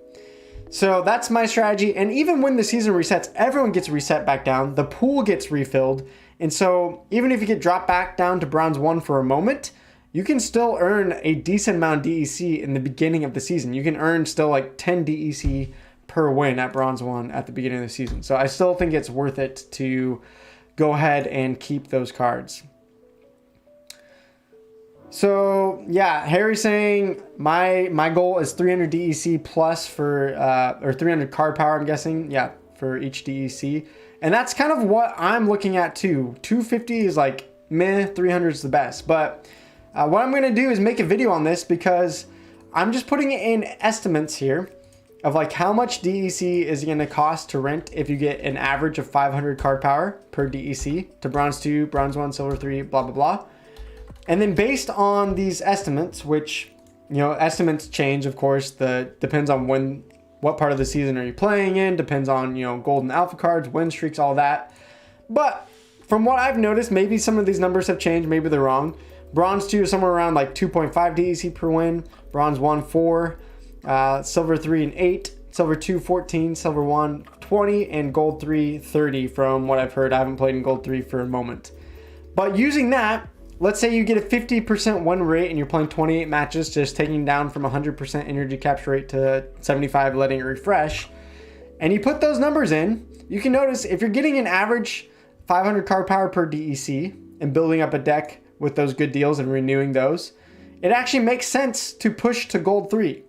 So that's my strategy. And even when the season resets, everyone gets reset back down. The pool gets refilled. And so even if you get dropped back down to Bronze 1 for a moment, you can still earn a decent amount of DEC in the beginning of the season. You can earn still like 10 DEC per win at Bronze 1 at the beginning of the season. So I still think it's worth it to go ahead and keep those cards. So yeah, Harry's saying my goal is 300 DEC plus for, or 300 card power, I'm guessing. Yeah, for each DEC. And that's kind of what I'm looking at too. 250 is like meh, 300 is the best. But what I'm going to do is make a video on this, because I'm just putting it in estimates here of like how much DEC is going to cost to rent if you get an average of 500 card power per DEC to Bronze 2, Bronze 1, Silver 3, blah, blah, blah. And then based on these estimates, which, you know, estimates change, of course, depends on what part of the season are you playing in, depends on, you know, gold and alpha cards, win streaks, all that. But from what I've noticed, maybe some of these numbers have changed, maybe they're wrong. Bronze 2 is somewhere around like 2.5 DEC per win. Bronze 1, 4. Silver 3 and 8. Silver 2, 14. Silver 1, 20. And Gold 3, 30 from what I've heard. I haven't played in Gold 3 for a moment. But using that, let's say you get a 50% win rate and you're playing 28 matches, just taking down from 100% energy capture rate to 75, letting it refresh. And you put those numbers in, you can notice if you're getting an average 500 card power per DEC and building up a deck with those good deals and renewing those, it actually makes sense to push to Gold 3.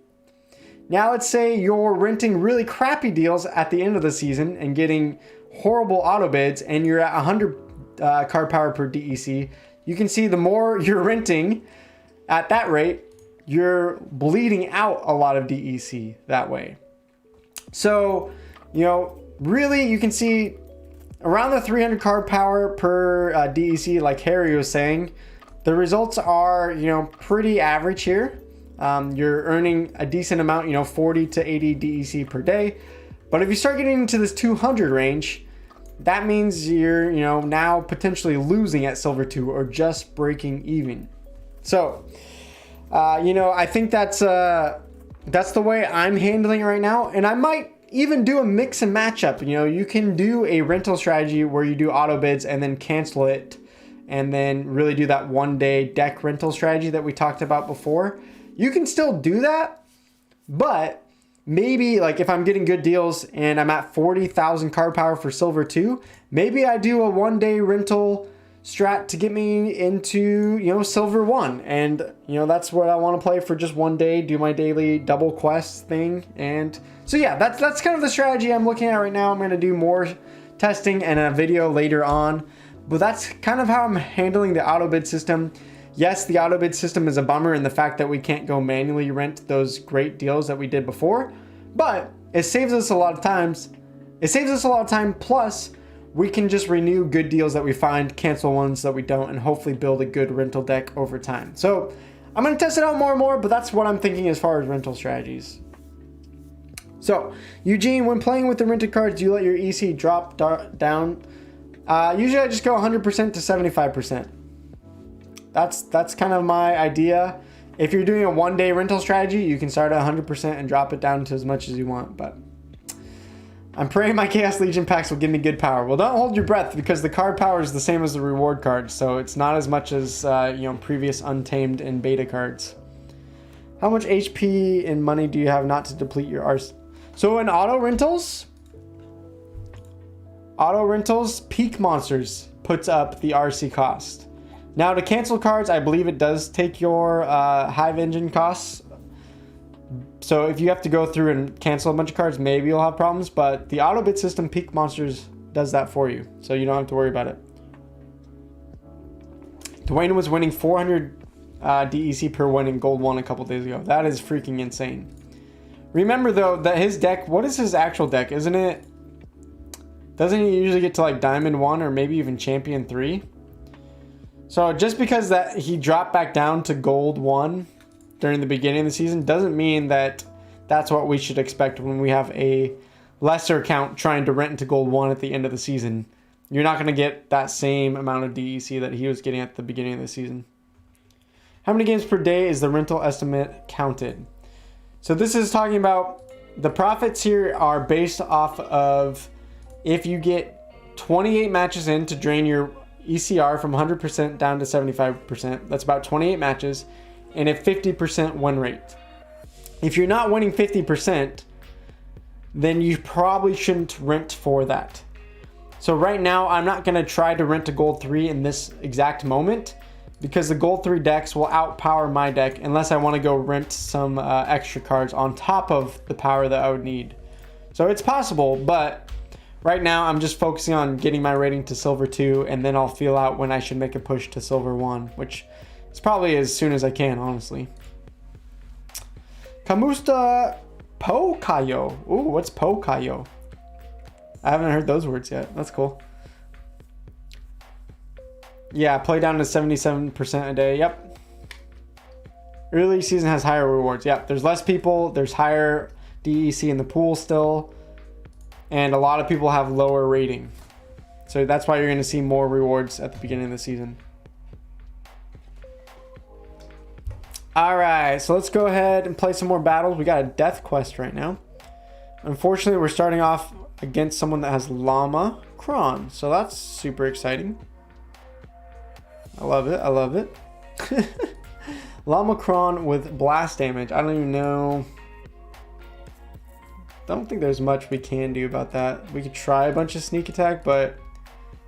Now let's say you're renting really crappy deals at the end of the season and getting horrible auto bids, and you're at 100 card power per DEC. You can see the more you're renting at that rate, you're bleeding out a lot of DEC that way. So, you know, really you can see around the 300 card power per DEC, like Harry was saying, the results are, you know, pretty average here. You're earning a decent amount, you know, 40 to 80 DEC per day. But if you start getting into this 200 range, that means you're, you know, now potentially losing at Silver 2 or just breaking even. So, you know, I think that's the way I'm handling it right now. And I might even do a mix and matchup. You know, you can do a rental strategy where you do auto bids and then cancel it, and then really do that 1 day deck rental strategy that we talked about before. You can still do that, but maybe like if I'm getting good deals and I'm at 40,000 card power for Silver 2, maybe I do a 1 day rental strat to get me into, you know, Silver 1. And, you know, that's what I want to play for just 1 day, do my daily double quest thing. And so, yeah, that's kind of the strategy I'm looking at right now. I'm going to do more testing and a video later on, but that's kind of how I'm handling the auto bid system. Yes, the auto bid system is a bummer in the fact that we can't go manually rent those great deals that we did before, but it saves us a lot of times. It saves us a lot of time, plus we can just renew good deals that we find, cancel ones that we don't, and hopefully build a good rental deck over time. So I'm going to test it out more and more, but that's what I'm thinking as far as rental strategies. So, Eugene, when playing with the rented cards, do you let your EC drop down? Usually I just go 100% to 75%. That's kind of my idea. If you're doing a 1 day rental strategy, you can start at 100% and drop it down to as much as you want. But I'm praying my Chaos Legion packs will give me good power. Well, don't hold your breath, because the card power is the same as the reward cards, so it's not as much as you know, previous Untamed and beta cards. How much HP and money do you have not to deplete your arsenal? So in auto rentals, Peak Monsters puts up the RC cost. Now, to cancel cards, I believe it does take your Hive Engine costs. So if you have to go through and cancel a bunch of cards, maybe you'll have problems. But the auto bid system, Peak Monsters, does that for you. So you don't have to worry about it. Dwayne was winning 400 DEC per win in Gold 1 a couple days ago. That is freaking insane. Remember, though, that his deck... What is his actual deck? Isn't it... Doesn't he usually get to, like, Diamond 1 or maybe even Champion 3? So just because that he dropped back down to Gold 1 during the beginning of the season doesn't mean that that's what we should expect when we have a lesser count trying to rent into Gold 1 at the end of the season. You're not going to get that same amount of DEC that he was getting at the beginning of the season. How many games per day is the rental estimate counted? So this is talking about the profits here are based off of if you get 28 matches in to drain your ECR from 100% down to 75%. That's about 28 matches, and a 50% win rate. If you're not winning 50%, then you probably shouldn't rent for that. So right now, I'm not going to try to rent a Gold 3 in this exact moment, because the Gold 3 decks will outpower my deck unless I want to go rent some extra cards on top of the power that I would need. So it's possible, but right now I'm just focusing on getting my rating to Silver 2, and then I'll feel out when I should make a push to Silver 1, which is probably as soon as I can, honestly. Kamusta Pokayo. Ooh, what's Pokayo? I haven't heard those words yet. That's cool. Yeah, play down to 77% a day. Yep. Early season has higher rewards. Yep, there's less people. There's higher DEC in the pool still. And a lot of people have lower rating. So that's why you're going to see more rewards at the beginning of the season. Alright, so let's go ahead and play some more battles. We got a death quest right now. Unfortunately, we're starting off against someone that has Llama Kron. So that's super exciting. I love it. I love it. Llama Kron with blast damage. I don't even know. I don't think there's much we can do about that. We could try a bunch of sneak attack, but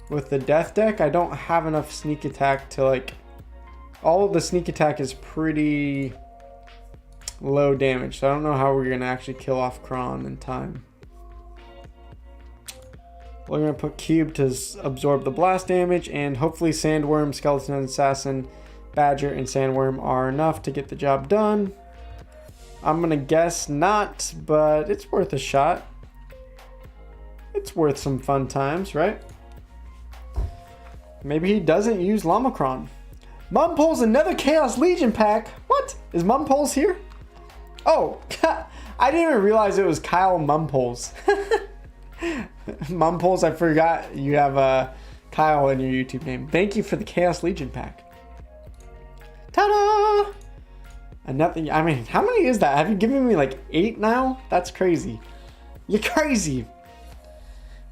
with the death deck, I don't have enough sneak attack to, like... All of the sneak attack is pretty low damage. So I don't know how we're going to actually kill off Kron in time. We're going to put Cube to absorb the blast damage, and hopefully Sandworm, Skeleton Assassin, Badger, and Sandworm are enough to get the job done. I'm going to guess not, but it's worth a shot. It's worth some fun times, right? Maybe he doesn't use Lamacron. Mumpole's another Chaos Legion pack. What? Is Mumpole's here? Oh, I didn't even realize it was Kyle Mumpoles. Mumpoles, I forgot you have Kyle in your YouTube name. Thank you for the Chaos Legion pack. Ta-da! Nothing. I mean, how many is that? Have you given me like 8 now? That's crazy. You're crazy.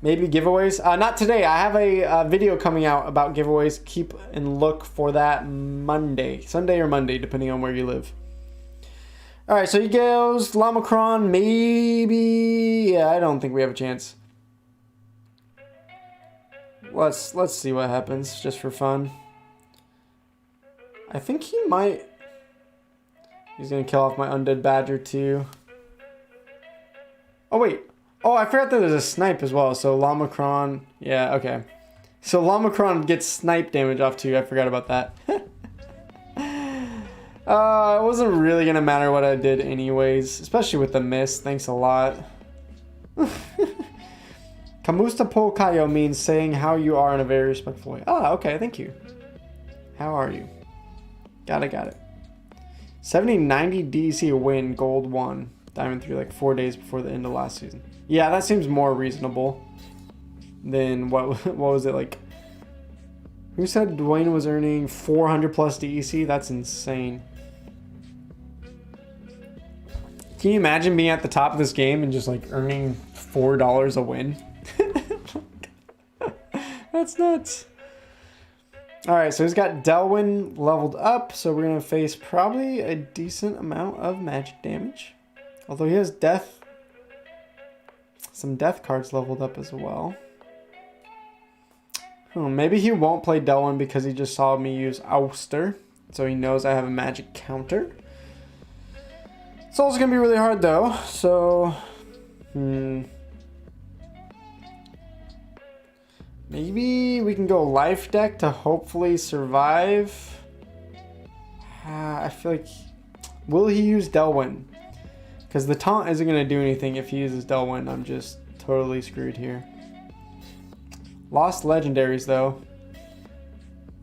Maybe giveaways. Not today. I have a video coming out about giveaways. Keep and look for that Monday. Sunday or Monday, depending on where you live. Alright, so he goes Lamacron, maybe. Yeah, I don't think we have a chance. Let's see what happens, just for fun. I think he might. He's gonna kill off my Undead Badger too. Oh wait. Oh, I forgot that there's a Snipe as well. So Lamacron, yeah, okay. So Lamacron gets Snipe damage off too. I forgot about that. It wasn't really gonna matter what I did anyways, especially with the miss. Thanks a lot. Kamusta Pokayo means saying how you are in a very respectful way. Oh, okay, thank you. How are you? Got it. 70-90 DC win, gold 1, diamond 3, like 4 days before the end of last season. Yeah, that seems more reasonable than what was it like? Who said Dwayne was earning 400 plus DEC? That's insane. Can you imagine being at the top of this game and just like earning $4 a win? That's nuts. Alright, so he's got Delwyn leveled up, so we're going to face probably a decent amount of magic damage. Although he has death. Some death cards leveled up as well. Maybe he won't play Delwyn because he just saw me use Ouster. So he knows I have a magic counter. It's also going to be really hard though. So, maybe we can go life deck to hopefully survive. I feel like... Will he use Delwyn? Because the taunt isn't going to do anything if he uses Delwyn. I'm just totally screwed here. Lost legendaries though.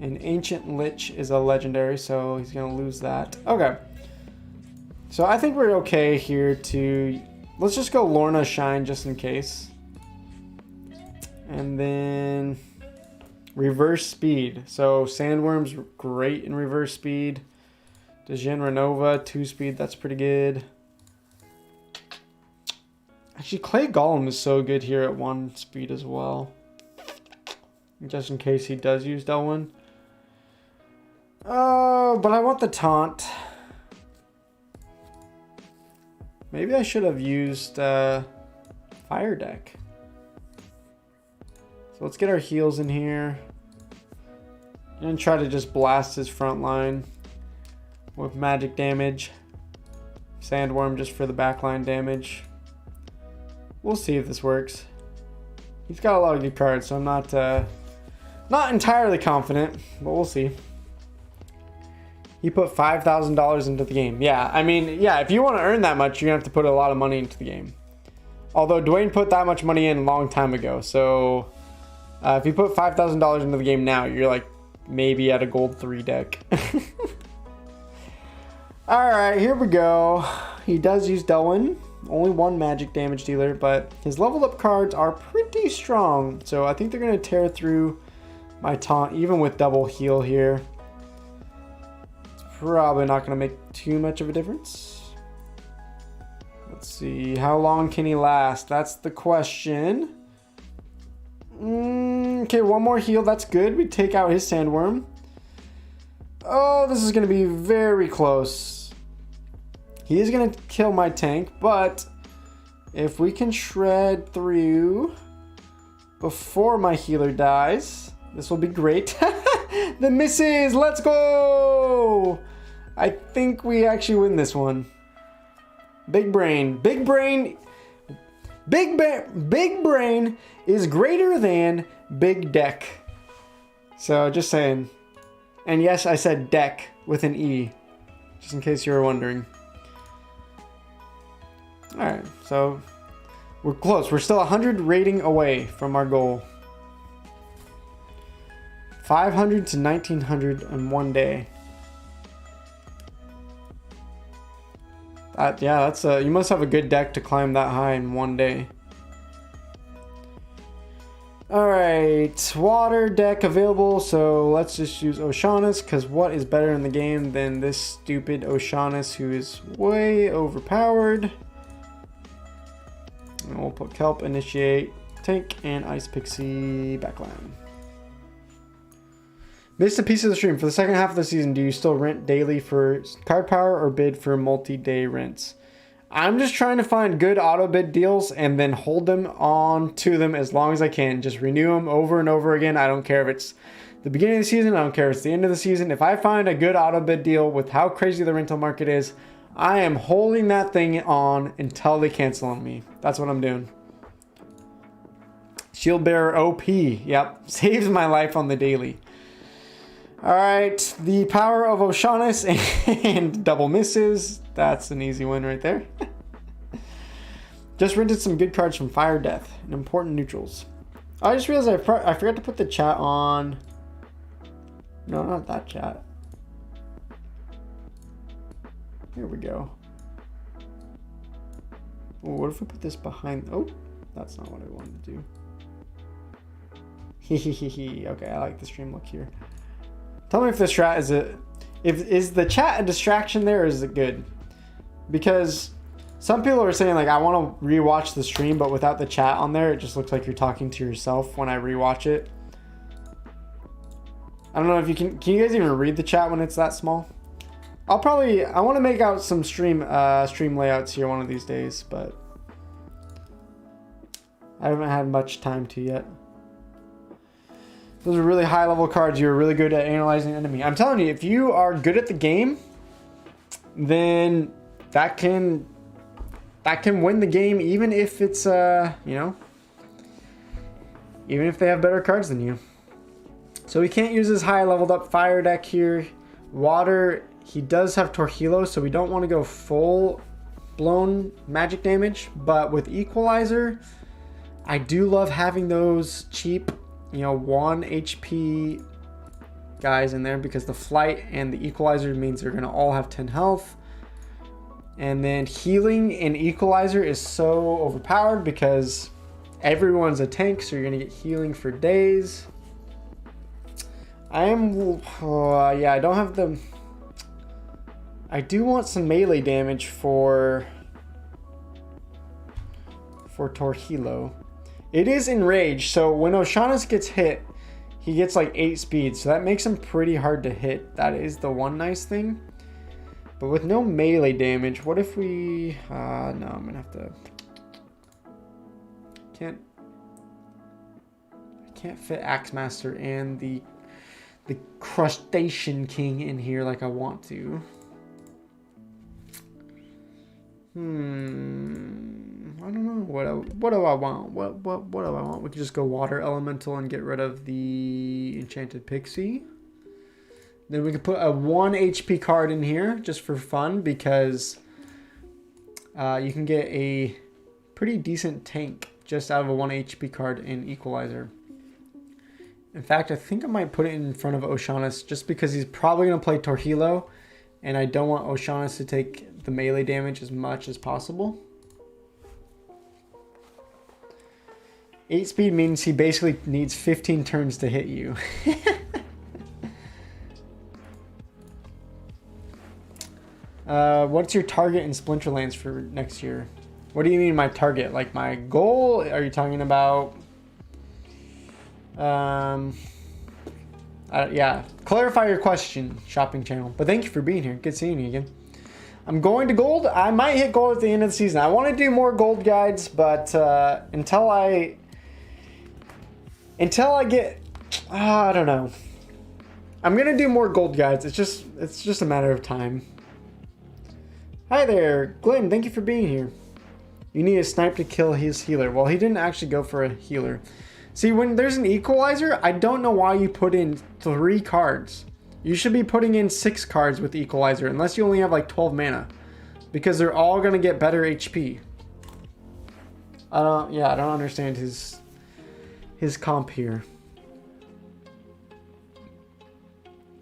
An Ancient Lich is a legendary, so he's going to lose that. Okay. So I think we're okay here to... Let's just go Lorna Shine just in case. And then... Reverse speed. So Sandworm's great in reverse speed. Dejin Renova, 2 speed, that's pretty good. Actually, Clay Golem is so good here at 1 speed as well. Just in case he does use Delwyn. Oh, but I want the taunt. Maybe I should have used Fire Deck. So let's get our heals in here. And try to just blast his front line with magic damage. Sandworm just for the backline damage. We'll see if this works. He's got a lot of good cards, so I'm not entirely confident, but we'll see. He put $5,000 into the game. Yeah, I mean, yeah, if you want to earn that much, you're going to have to put a lot of money into the game. Although Dwayne put that much money in a long time ago, so if you put $5,000 into the game now, you're like maybe at a gold 3 deck. Alright, here we go. He does use Delwyn. Only 1 magic damage dealer, but his leveled up cards are pretty strong. So I think they're going to tear through my taunt, even with double heal here. It's probably not going to make too much of a difference. Let's see. How long can he last? That's the question. Okay, 1 more heal. That's good. We take out his Sandworm. Oh, this is going to be very close. He is going to kill my tank, but if we can shred through before my healer dies, this will be great. The misses! Let's go! I think we actually win this one. Big brain. Big brain. Big brain is greater than big deck. So just saying. And yes, I said deck with an E. Just in case you were wondering. Alright, so we're close. We're still 100 rating away from our goal. 500 to 1900 in one day. Yeah, that's you must have a good deck to climb that high in one day. Alright, water deck available, so let's just use Oceanus, because what is better in the game than this stupid Oceanus who is way overpowered? And we'll put Kelp, Initiate, Tank, and Ice Pixie backline. Missed a piece of the stream. For the second half of the season, do you still rent daily for card power or bid for multi-day rents? I'm just trying to find good auto bid deals and then hold them on to them as long as I can. Just renew them over and over again. I don't care if it's the beginning of the season. I don't care if it's the end of the season. If I find a good auto bid deal with how crazy the rental market is, I am holding that thing on until they cancel on me. That's what I'm doing. Shield Bearer OP. Yep. Saves my life on the daily. Alright, the power of Oceanus and double misses. That's an easy win right there. Just rented some good cards from Fire Death and important neutrals. I just realized I forgot to put the chat on. No, not that chat. Here we go. Well, what if we put this behind? Oh, that's not what I wanted to do. Hehehe. Okay, I like the stream look here. Tell me if this chat is the chat a distraction there, or is it good? Because some people are saying like I want to rewatch the stream, but without the chat on there, it just looks like you're talking to yourself when I rewatch it. I don't know if you can you guys even read the chat when it's that small? I want to make out some stream layouts here one of these days, but I haven't had much time to yet. Those are really high level cards. You're really good at analyzing the enemy. I'm telling you, if you are good at the game, then that can win the game, even if it's you know, even if they have better cards than you. So we can't use his high leveled up fire deck here. Water, he does have Torhilo, so we don't want to go full blown magic damage, but with Equalizer, I do love having those cheap, you know, 1 HP guys in there, because the flight and the Equalizer means they're going to all have 10 health. And then healing and Equalizer is so overpowered because everyone's a tank, so you're going to get healing for days. I don't have the... I do want some melee damage for Torhilo. It is enraged, so when Oceanus gets hit, he gets like 8 speed, so that makes him pretty hard to hit. That is the one nice thing. But with no melee damage, what if we... no, I'm gonna have to... I can't fit Axemaster and the Crustacean King in here like I want to. I don't know. What do I want? What do I want? We could just go Water Elemental and get rid of the Enchanted Pixie. Then we could put a 1 HP card in here just for fun, because you can get a pretty decent tank just out of a 1 HP card in Equalizer. In fact, I think I might put it in front of Oceanus just because he's probably going to play Torhilo, and I don't want Oceanus to take the melee damage as much as possible. 8 speed means he basically needs 15 turns to hit you. What's your target in Splinterlands for next year? What do you mean my target? Like my goal? Are you talking about... yeah, clarify your question, shopping channel. But thank you for being here. Good seeing you again. I'm going to gold. I might hit gold at the end of the season. I want to do more gold guides, but until I get, I don't know. I'm gonna do more gold guides. It's just a matter of time. Hi there, Glenn, thank you for being here. You need a snipe to kill his healer. Well, he didn't actually go for a healer. See, when there's an equalizer, I don't know why you put in 3 cards. You should be putting in 6 cards with equalizer, unless you only have like 12 mana. Because they're all gonna get better HP. I don't understand his comp here.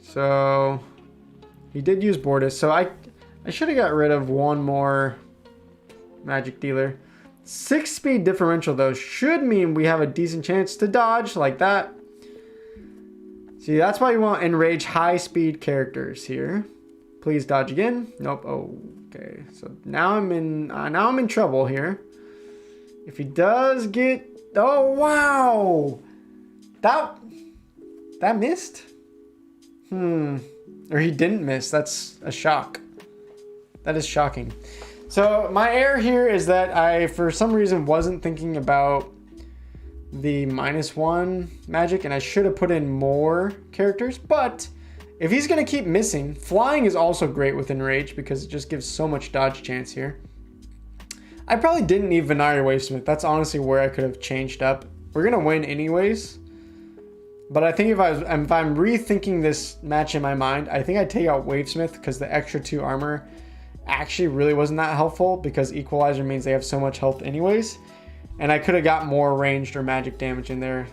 So he did use Bortus, so I should have got rid of one more magic dealer. 6 speed differential though should mean we have a decent chance to dodge like that. See, that's why you want enrage high speed characters here. Please dodge again. Nope. Okay, so now I'm in trouble here. If he does get, oh wow, that missed. Or he didn't miss. That's a shock. That is shocking. So my error here is that I, for some reason, wasn't thinking about the -1 magic, and I should have put in more characters. But if he's going to keep missing, flying is also great with Enrage because it just gives so much dodge chance here. I probably didn't need Venari Wavesmith. That's honestly where I could have changed up. We're going to win anyways. But I think if I'm rethinking this match in my mind, I think I'd take out Wavesmith because the extra 2 armor actually really wasn't that helpful because equalizer means they have so much health anyways. And I could have got more ranged or magic damage in there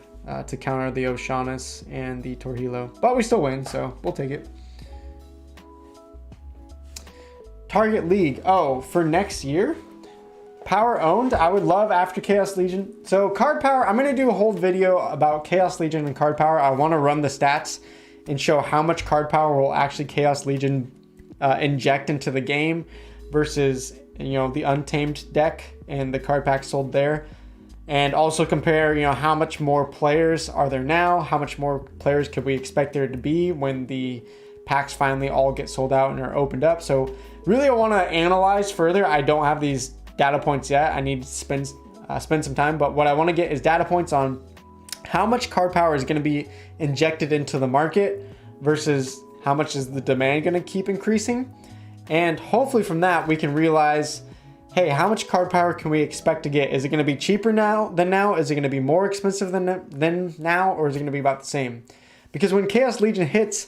to counter the Oshawott and the Torhilo. But we still win, so we'll take it. Target League. Oh, for next year? Power owned? I would love after Chaos Legion. So card power, I'm going to do a whole video about Chaos Legion and card power. I want to run the stats and show how much card power will actually Chaos Legion inject into the game versus, you know, the Untamed deck and the card pack sold there. And also compare, you know, how much more players are there now? How much more players could we expect there to be when the packs finally all get sold out and are opened up? So really I want to analyze further. I don't have these data points yet. I need to spend some time, but what I want to get is data points on how much card power is going to be injected into the market versus how much is the demand going to keep increasing. And hopefully from that we can realize, hey, how much card power can we expect to get? Is it going to be cheaper than now? Is it going to be more expensive than now? Or is it going to be about the same? Because when Chaos Legion hits,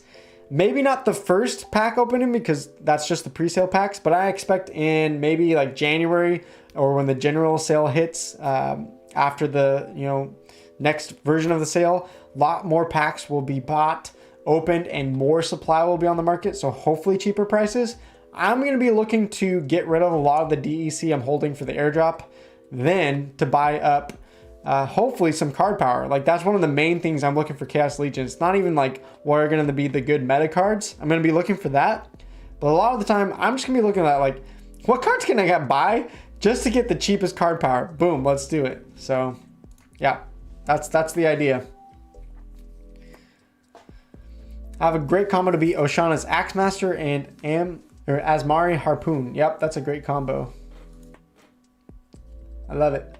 maybe not the first pack opening because that's just the pre-sale packs, but I expect in maybe like January or when the general sale hits after the, you know, next version of the sale, a lot more packs will be bought, opened, and more supply will be on the market. So hopefully cheaper prices. I'm going to be looking to get rid of a lot of the DEC I'm holding for the airdrop, then to buy up hopefully some card power. Like that's one of the main things I'm looking for Chaos Legion. It's not even like what are going to be the good meta cards. I'm going to be looking for that. But a lot of the time I'm just going to be looking at like, what cards can I buy just to get the cheapest card power? Boom, let's do it. So yeah, that's the idea. I have a great combo to beat Oshawott Axemaster and Asmari Harpoon. Yep, that's a great combo. I love it.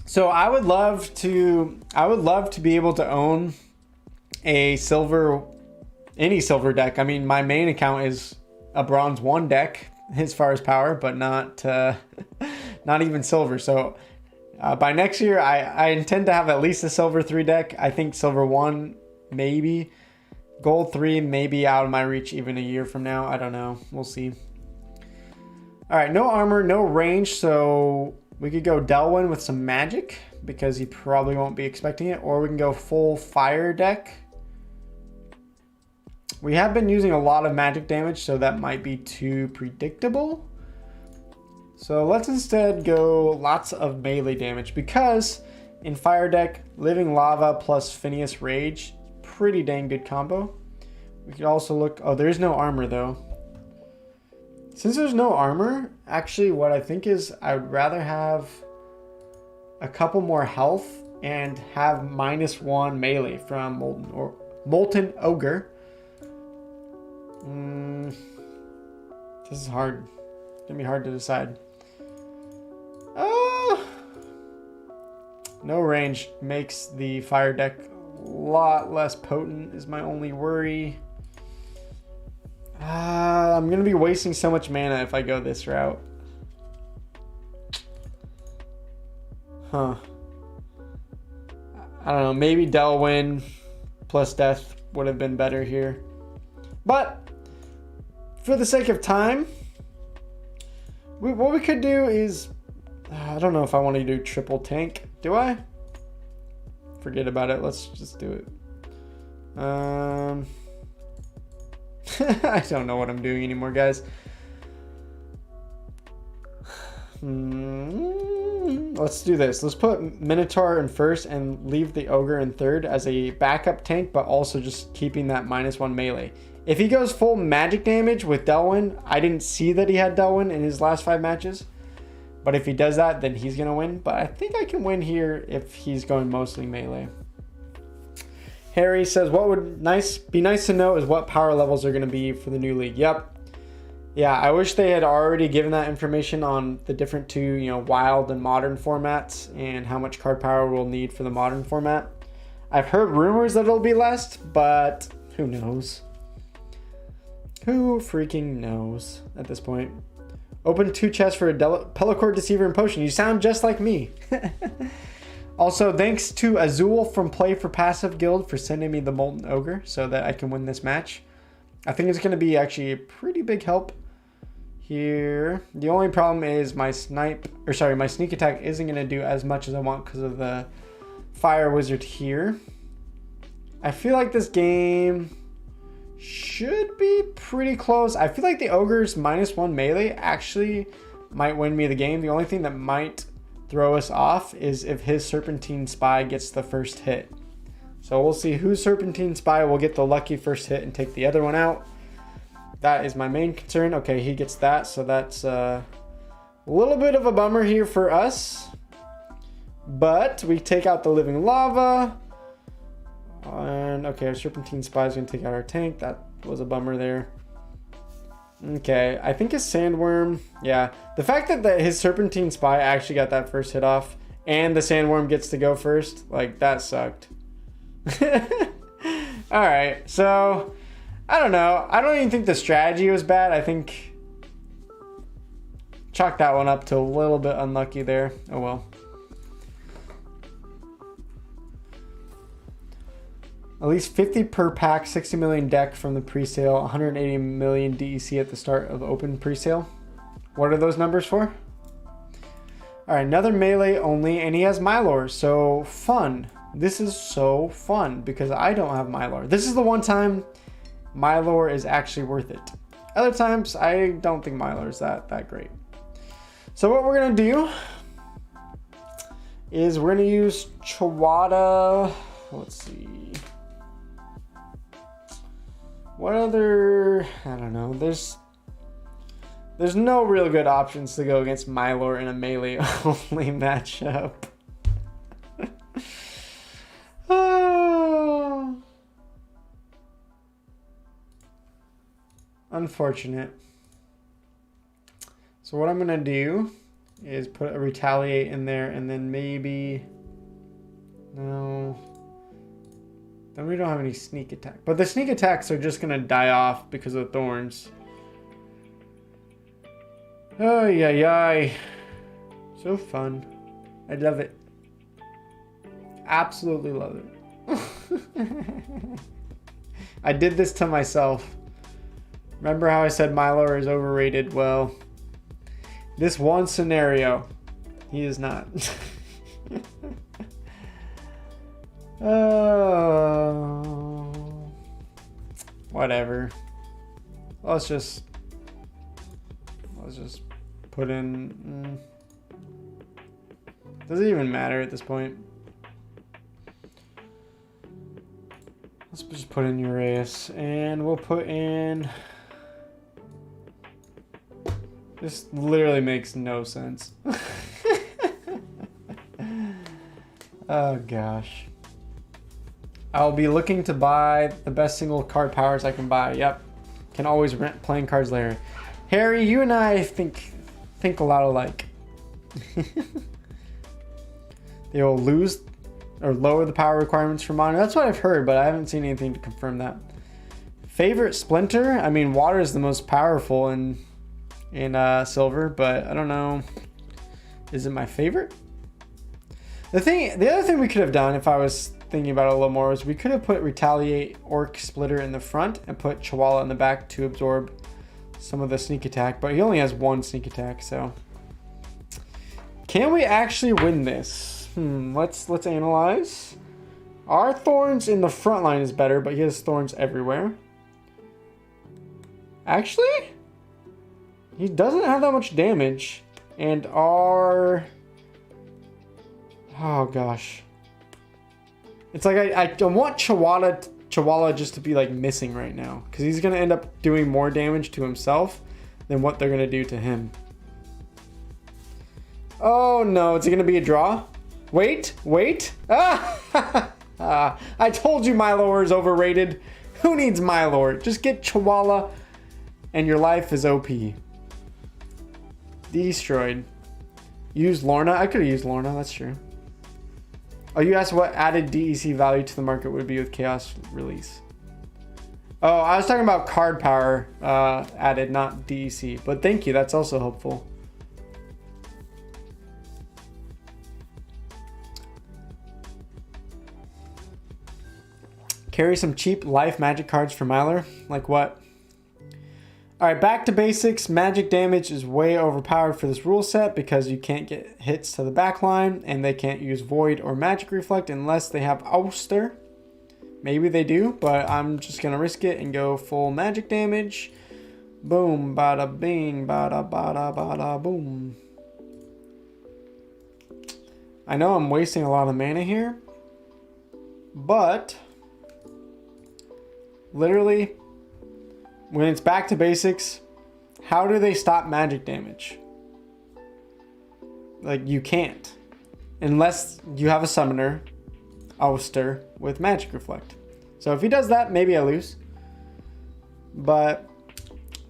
So I would love to be able to own any silver deck. I mean, my main account is a bronze 1 deck as far as power, but not even silver. So by next year, I intend to have at least a silver 3 deck. I think silver 1 maybe, gold 3 maybe out of my reach even a year from now. I don't know. We'll see. All right, no armor, no range, so we could go Delwyn with some magic because he probably won't be expecting it, or we can go full fire deck. We have been using a lot of magic damage, so that might be too predictable. So let's instead go lots of melee damage because in fire deck, Living Lava plus Phineas Rage, pretty dang good combo. We could also look, oh, there's no armor though. Since there's no armor, actually what I think is I would rather have a couple more health and have -1 melee from Molten Ogre. This is hard. It's gonna be hard to decide. No range makes the fire deck a lot less potent is my only worry. I'm going to be wasting so much mana if I go this route. Huh. I don't know. Maybe Delwyn plus Death would have been better here. But for the sake of time, what we could do is... I don't know if I want to do triple tank. Do I? Forget about it. Let's just do it. I don't know what I'm doing anymore, guys. Let's do this. Let's put Minotaur in first and leave the Ogre in third as a backup tank, but also just keeping that -1 melee. If he goes full magic damage with Delwyn, I didn't see that he had Delwyn in his last 5 matches. But if he does that, then he's going to win. But I think I can win here if he's going mostly melee. Harry says, what would be nice to know is what power levels are going to be for the new league. Yep. Yeah, I wish they had already given that information on the different two, you know, wild and modern formats and how much card power we'll need for the modern format. I've heard rumors that it'll be less, but who knows? Who freaking knows at this point? Open 2 chests for a Pellicord, Deceiver, and Potion. You sound just like me. Also, thanks to Azul from Play for Passive Guild for sending me the Molten Ogre so that I can win this match. I think it's going to be actually a pretty big help here. The only problem is my snipe, or sorry, my sneak attack isn't going to do as much as I want because of the Fire Wizard here. I feel like this game should be pretty close. I feel like the Ogre's -1 melee actually might win me the game. The only thing that might throw us off is if his Serpentine Spy gets the first hit. So we'll see whose Serpentine Spy will get the lucky first hit and take the other one out. That is my main concern. Okay, he gets that, so that's a little bit of a bummer here for us. But we take out the Living Lava. And okay, our Serpentine Spy is going to take out our tank. That was a bummer there. Okay, I think his Sandworm, yeah. The fact that his Serpentine Spy actually got that first hit off and the Sandworm gets to go first, like, that sucked. Alright, so, I don't know. I don't even think the strategy was bad. I think, chalk that one up to a little bit unlucky there. Oh well. At least 50 per pack, 60 million deck from the presale, 180 million DEC at the start of open presale. What are those numbers for? All right, another melee only, and he has Mylor, so fun. This is so fun because I don't have Mylor. This is the one time Mylor is actually worth it. Other times, I don't think Mylor is that great. So what we're gonna do is we're gonna use Chawada. Let's see. What other, I don't know, there's no real good options to go against Mylor in a melee only matchup. Oh. Unfortunate. So what I'm gonna do is put a Retaliate in there and then maybe, no. Then we don't have any sneak attack. But the sneak attacks are just going to die off because of the thorns. Oh, yeah. So fun. I love it. Absolutely love it. I did this to myself. Remember how I said Mylor is overrated? Well, this one scenario, he is not. Oh, whatever. Let's just put in. Does it even matter at this point? Let's just put in Uraeus, and we'll put in. This literally makes no sense. Oh gosh. I'll be looking to buy the best single card powers I can buy. Yep. Can always rent playing cards later. Harry, you and I think a lot alike. They will lose or lower the power requirements for mono. That's what I've heard, but I haven't seen anything to confirm that. Favorite Splinter? I mean, water is the most powerful in silver, but I don't know. Is it my favorite? The other thing we could have done, if I was thinking about it a little more, is we could have put Retaliate Orc Splitter in the front and put Chihuahua in the back to absorb some of the sneak attack, but he only has one sneak attack, so. Can we actually win this? Let's analyze. Our thorns in the front line is better, but he has thorns everywhere. Actually, he doesn't have that much damage, and our... Oh gosh. It's like I want Chihuahua just to be like missing right now, because he's going to end up doing more damage to himself than what they're going to do to him. Oh no, is it going to be a draw? Wait. Ah! I told you Mylord is overrated. Who needs Mylord? Just get Chihuahua and your life is OP. Destroyed. Use Lorna? I could have used Lorna, that's true. Oh, you asked what added DEC value to the market would be with Chaos release. Oh, I was talking about card power added, not DEC. But thank you, that's also helpful. Carry some cheap life magic cards for Mylar? Like what? Alright, back to basics. Magic damage is way overpowered for this rule set because you can't get hits to the back line and they can't use Void or Magic Reflect unless they have Ouster. Maybe they do, but I'm just going to risk it and go full magic damage. Boom, bada bing, bada bada bada boom. I know I'm wasting a lot of mana here, but literally, when it's back to basics, how do they stop magic damage? Like, you can't. Unless you have a summoner, Ouster, with Magic Reflect. So if he does that, maybe I lose. But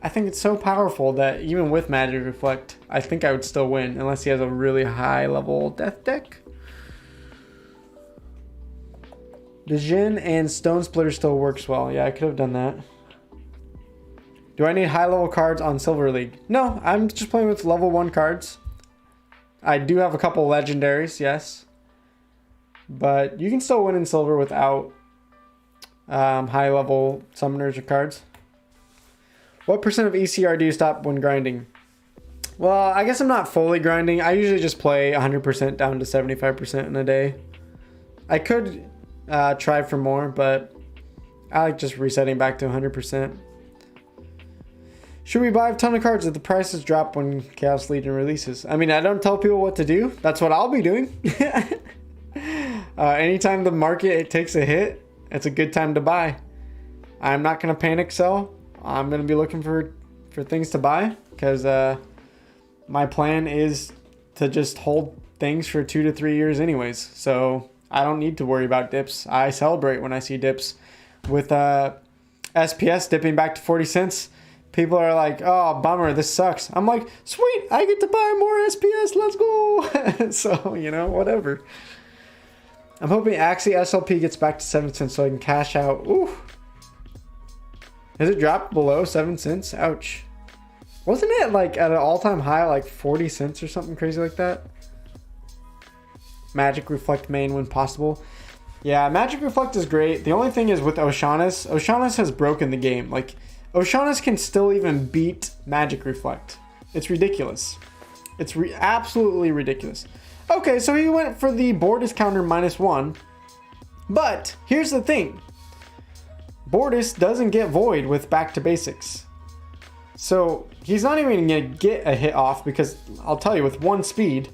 I think it's so powerful that even with Magic Reflect, I think I would still win. Unless he has a really high level death deck. The Djinn and Stone Splitter still works well. Yeah, I could have done that. Do I need high level cards on Silver League? No, I'm just playing with level 1 cards. I do have a couple legendaries, yes. But you can still win in Silver without high level summoners or cards. What percent of ECR do you stop when grinding? Well, I guess I'm not fully grinding. I usually just play 100% down to 75% in a day. I could try for more, but I like just resetting back to 100%. Should we buy a ton of cards if the prices drop when Chaos Legion releases? I mean, I don't tell people what to do. That's what I'll be doing. Anytime the market takes a hit, it's a good time to buy. I'm not going to panic sell. I'm going to be looking for things to buy because my plan is to just hold things for 2 to 3 years anyways. So I don't need to worry about dips. I celebrate when I see dips. With SPS dipping back to 40 cents. People are like, oh, bummer, this sucks. I'm like, sweet, I get to buy more SPS, let's go. So, you know, whatever. I'm hoping Axie SLP gets back to 7 cents so I can cash out. Ooh. Has it dropped below 7 cents? Ouch. Wasn't it like at an all-time high, like 40 cents or something crazy like that? Magic Reflect main when possible. Yeah, Magic Reflect is great. The only thing is with Oceanus has broken the game. Like, Oceanus can still even beat Magic Reflect. It's ridiculous. It's absolutely ridiculous. Okay, so he went for the Bortus counter -1. But here's the thing. Bortus doesn't get Void with Back to Basics. So he's not even going to get a hit off because I'll tell you, with 1 speed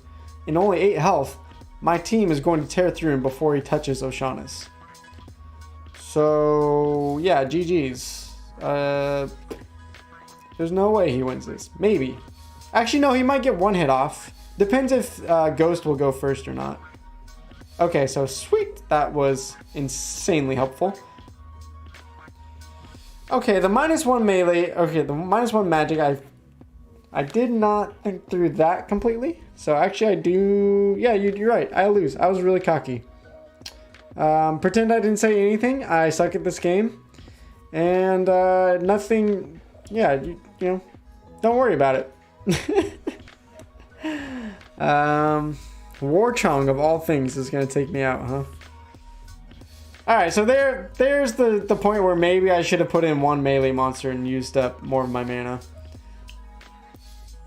and only 8 health, my team is going to tear through him before he touches Oceanus. So yeah, GG's. There's no way he wins this. Maybe. Actually, no, he might get 1 hit off. Depends if Ghost will go first or not. Okay, so sweet. That was insanely helpful. Okay, the -1 melee. Okay, the -1 magic. I did not think through that completely. So actually I do. Yeah, you're right. I lose. I was really cocky. Pretend I didn't say anything. I suck at this game. And nothing, yeah, you know, don't worry about it. Warchong of all things is going to take me out, huh? Alright, so there's the point where maybe I should have put in one melee monster and used up more of my mana.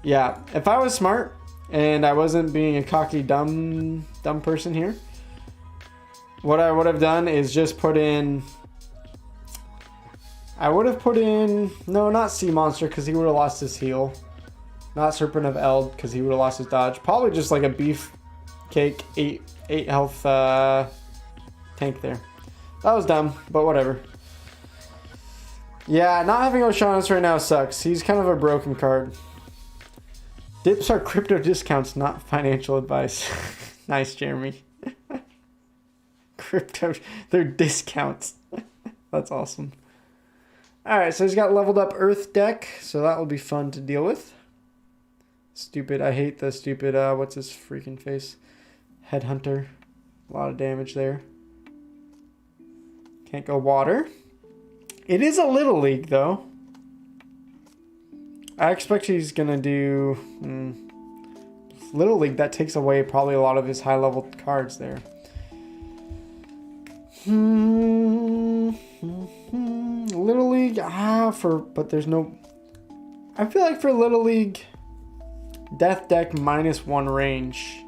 Yeah, if I was smart and I wasn't being a cocky dumb person here, what I would have done is just put in... I would have put in... No, not Sea Monster, because he would have lost his heal. Not Serpent of Eld, because he would have lost his dodge. Probably just like a beef cake, 8 health tank there. That was dumb, but whatever. Yeah, not having Oceanus right now sucks. He's kind of a broken card. Dips are crypto discounts, not financial advice. Nice, Jeremy. Crypto, they're discounts. That's awesome. Alright, so he's got leveled up Earth deck, so that will be fun to deal with. Stupid, I hate the stupid, what's his freaking face? Headhunter. A lot of damage there. Can't go water. It is a Little League, though. I expect he's going to do... Little League, that takes away probably a lot of his high-level cards there. Little League, but there's no... I feel like for Little League, Death Deck -1 range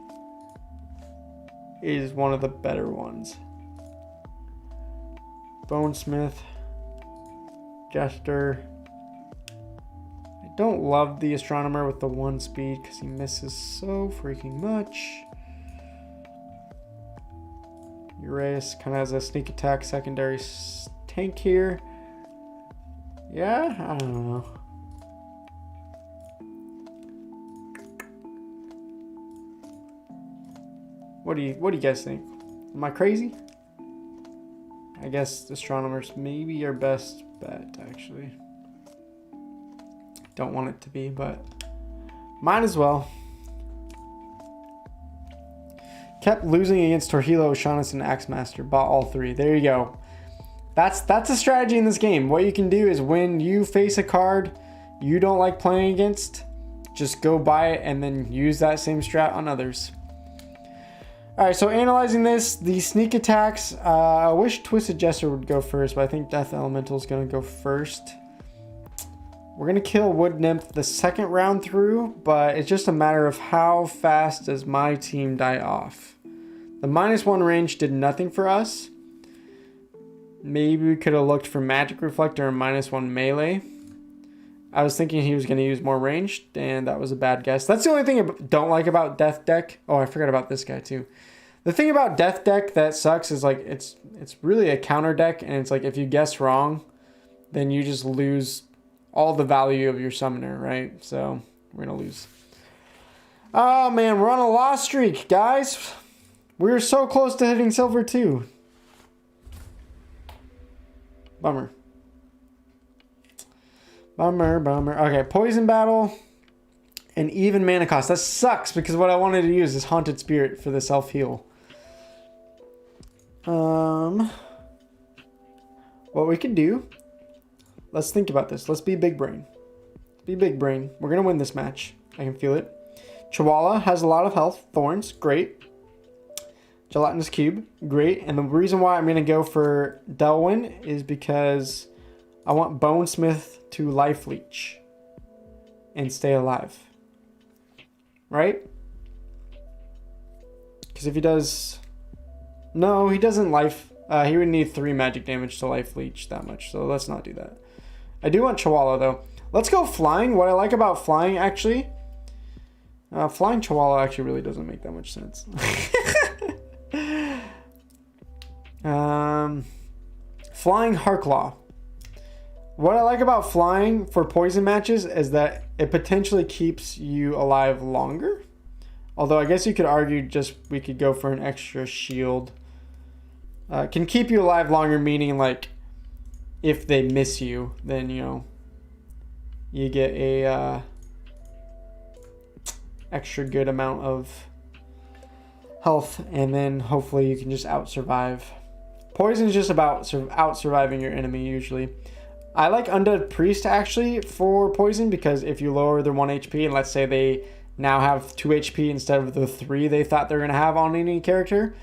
is one of the better ones. Bonesmith, Jester. I don't love the Astronomer with the 1 speed because he misses so freaking much. Uraeus kind of has a sneak attack secondary tank here. Yeah, I don't know. What do you guys think? Am I crazy? I guess Astronomers maybe your best bet, actually. Don't want it to be, but might as well. Kept losing against Torhilo, Oceanus, and Axemaster. Bought all 3. There you go. That's a strategy in this game. What you can do is when you face a card you don't like playing against, just go buy it and then use that same strat on others. Alright, so analyzing this, the sneak attacks, I wish Twisted Jester would go first, but I think Death Elemental is going to go first. We're going to kill Wood Nymph the second round through, but it's just a matter of how fast does my team die off. The -1 range did nothing for us. Maybe we could have looked for Magic Reflector and -1 melee. I was thinking he was going to use more ranged, and that was a bad guess. That's the only thing I don't like about Death Deck. Oh, I forgot about this guy too. The thing about Death Deck that sucks is like it's really a counter deck, and it's like if you guess wrong, then you just lose all the value of your summoner, right? So we're going to lose. Oh man, we're on a loss streak, guys. We're so close to hitting silver too. Bummer. Bummer. Okay, Poison Battle and even mana cost. That sucks because what I wanted to use is Haunted Spirit for the self-heal. What we can do, let's think about this. Let's be big brain. Be big brain. We're going to win this match. I can feel it. Chihuahua has a lot of health. Thorns, great. Gelatinous Cube, great. And the reason why I'm going to go for Delwyn is because I want Bonesmith to Life Leech and stay alive. Right? Because if he does... No, he doesn't life... he would need 3 magic damage to Life Leech that much, so let's not do that. I do want Chihuahua, though. Let's go Flying. What I like about Flying, actually... Flying Chihuahua actually really doesn't make that much sense. Flying Harklaw. What I like about flying for poison matches is that it potentially keeps you alive longer. Although I guess you could argue we could go for an extra shield. Can keep you alive longer, meaning like if they miss you, then you get a extra good amount of health, and then hopefully you can just out survive. Poison is just about out surviving your enemy usually. I like Undead Priest actually for poison, because if you lower their 1 HP and let's say they now have 2 HP instead of the 3 they thought they're going to have on any character,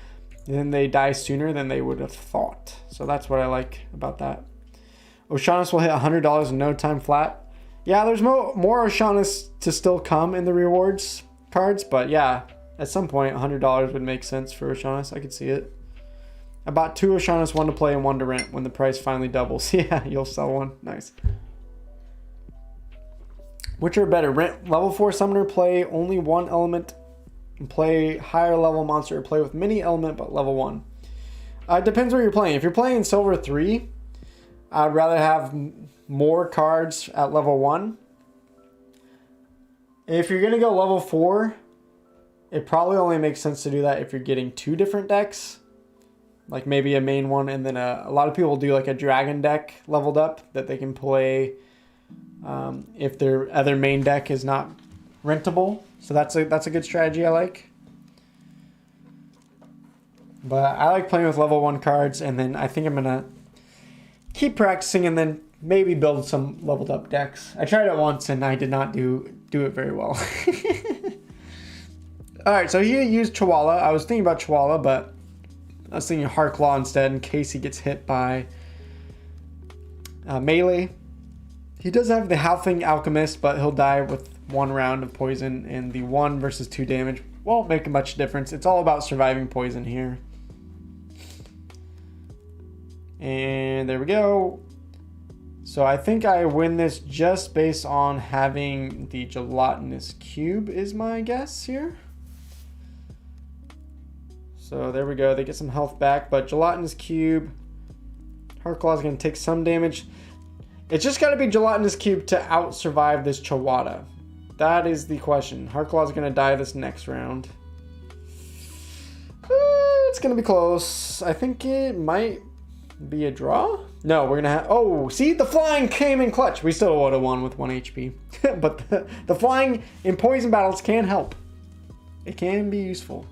then they die sooner than they would have thought. So that's what I like about that. Oceanus will hit $100 in no time flat. Yeah, there's more Oceanus to still come in the rewards cards, but yeah, at some point $100 would make sense for Oceanus. I could see it. About 2 Oceanus, 1 to play and 1 to rent when the price finally doubles. Yeah, you'll sell one. Nice. Which are better? Rent level 4 summoner, play only 1 element, and play higher level monster, or play with many element but level 1. It depends where you're playing. If you're playing Silver 3, I'd rather have more cards at level 1. If you're going to go level 4, it probably only makes sense to do that if you're getting 2 different decks. Like maybe a main one, and then a lot of people do like a dragon deck leveled up that they can play if their other main deck is not rentable. So that's a good strategy I like. But I like playing with level 1 cards, and then I think I'm gonna keep practicing and then maybe build some leveled up decks. I tried it once and I did not do it very well. Alright, so he used Chihuahua. I was thinking about Chihuahua, but I was thinking Harklaw instead in case he gets hit by melee. He does have the Halfling Alchemist, but he'll die with 1 round of poison, and the 1 versus 2 damage won't make much difference. It's all about surviving poison here. And there we go. So I think I win this just based on having the Gelatinous Cube is my guess here. So there we go. They get some health back, but Gelatinous Cube. Harklaw is going to take some damage. It's just got to be Gelatinous Cube to out-survive this Chihuahua. That is the question. Harklaw is going to die this next round. It's going to be close. I think it might be a draw. No, we're going to have... Oh, see? The flying came in clutch. We still would have won with 1 HP. But the flying in poison battles can help. It can be useful.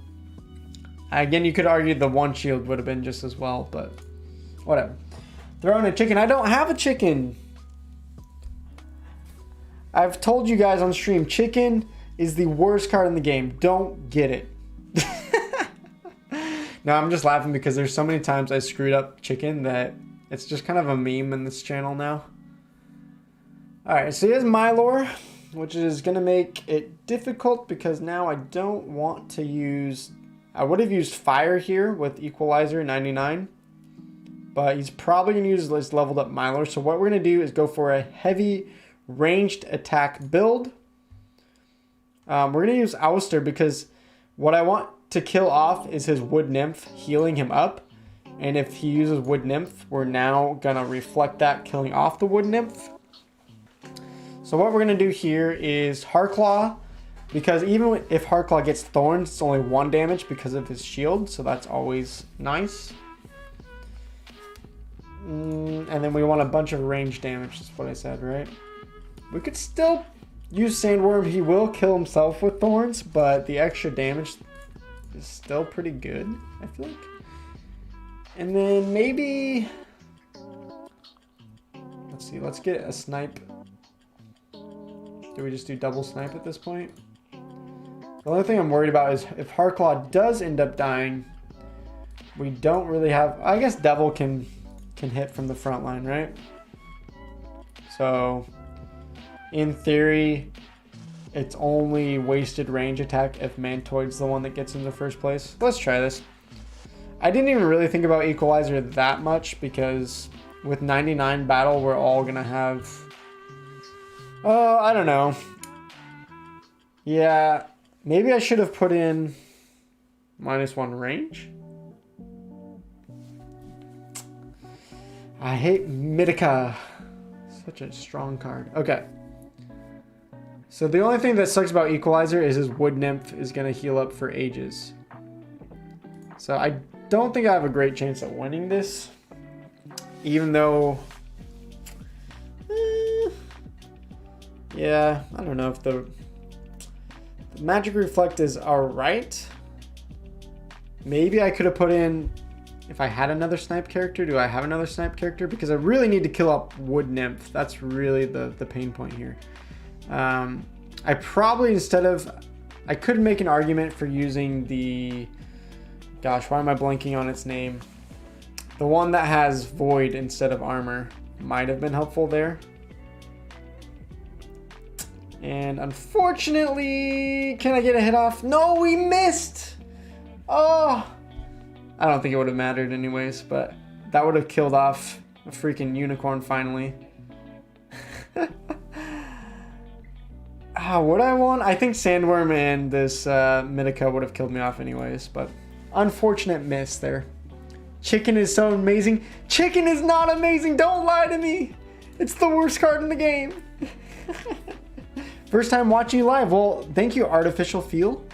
Again, you could argue the 1 shield would have been just as well, but whatever. Throwing a chicken. I don't have a chicken. I've told you guys on stream, chicken is the worst card in the game. Don't get it. No, I'm just laughing because there's so many times I screwed up chicken that it's just kind of a meme in this channel now. Alright, so here's Mylor, which is going to make it difficult because now I don't want to use... I would have used fire here with Equalizer 99, but he's probably going to use this leveled up Mylor. So what we're going to do is go for a heavy ranged attack build. We're going to use Ouster because what I want to kill off is his Wood Nymph, healing him up. And if he uses Wood Nymph, we're now going to reflect that, killing off the Wood Nymph. So what we're going to do here is Harklaw. Because even if Harklaw gets Thorns, it's only 1 damage because of his shield. So that's always nice. And then we want a bunch of range damage. That's what I said, right? We could still use Sandworm. He will kill himself with Thorns. But the extra damage is still pretty good, I feel like. And then maybe... Let's see. Let's get a Snipe. Do we just do double Snipe at this point? The only thing I'm worried about is if Harklaw does end up dying, we don't really have... I guess Devil can hit from the front line, right? So, in theory, it's only wasted range attack if Mantoid's the one that gets in the first place. Let's try this. I didn't even really think about Equalizer that much because with 99 battle, we're all going to have... I don't know. Yeah... Maybe I should have put in -1 range. I hate Mitika. Such a strong card. Okay. So the only thing that sucks about Equalizer is his Wood Nymph is going to heal up for ages. So I don't think I have a great chance at winning this. Even though... yeah, I don't know if the Magic Reflect is alright. Maybe I could have put in if I had another Snipe character. Do I have another Snipe character? Because I really need to kill up Wood Nymph. That's really the pain point here. I probably, instead of... I could make an argument for using the... Gosh, why am I blanking on its name? The one that has Void instead of armor. Might have been helpful there. And unfortunately, can I get a hit off? No, we missed! Oh! I don't think it would have mattered anyways, but that would have killed off a freaking unicorn finally. Would I won? I think Sandworm and this Mitika would have killed me off anyways, but unfortunate miss there. Chicken is so amazing. Chicken is not amazing. Don't lie to me. It's the worst card in the game. First time watching you live. Well, thank you, Artificial Feel.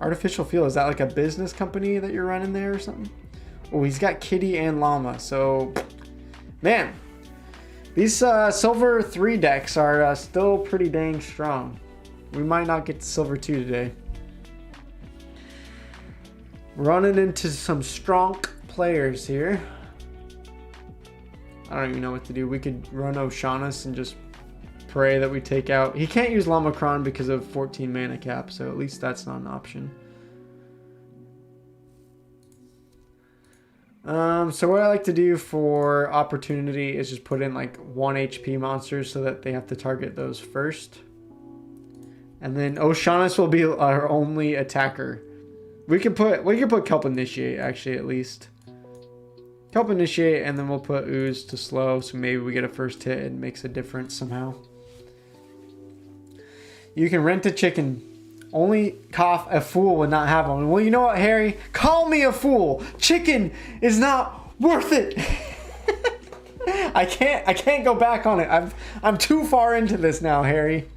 Artificial Feel, is that like a business company that you're running there or something? Oh, he's got Kitty and Llama. So, man, these Silver 3 decks are still pretty dang strong. We might not get to Silver 2 today. Running into some strong players here. I don't even know what to do. We could run Oceanus and just pray that we take out... He can't use Lamacron because of 14 mana cap, so at least that's not an option. So what I like to do for opportunity is just put in like 1 HP monsters so that they have to target those first. And then Oceanus will be our only attacker. We could put Kelp Initiate actually at least. Kelp Initiate, and then we'll put Ooze to slow, so maybe we get a first hit and makes a difference somehow. You can rent a chicken. Only cough, a fool would not have one. Well, you know what, Harry? Call me a fool. Chicken is not worth it. I can't go back on it. I'm too far into this now, Harry.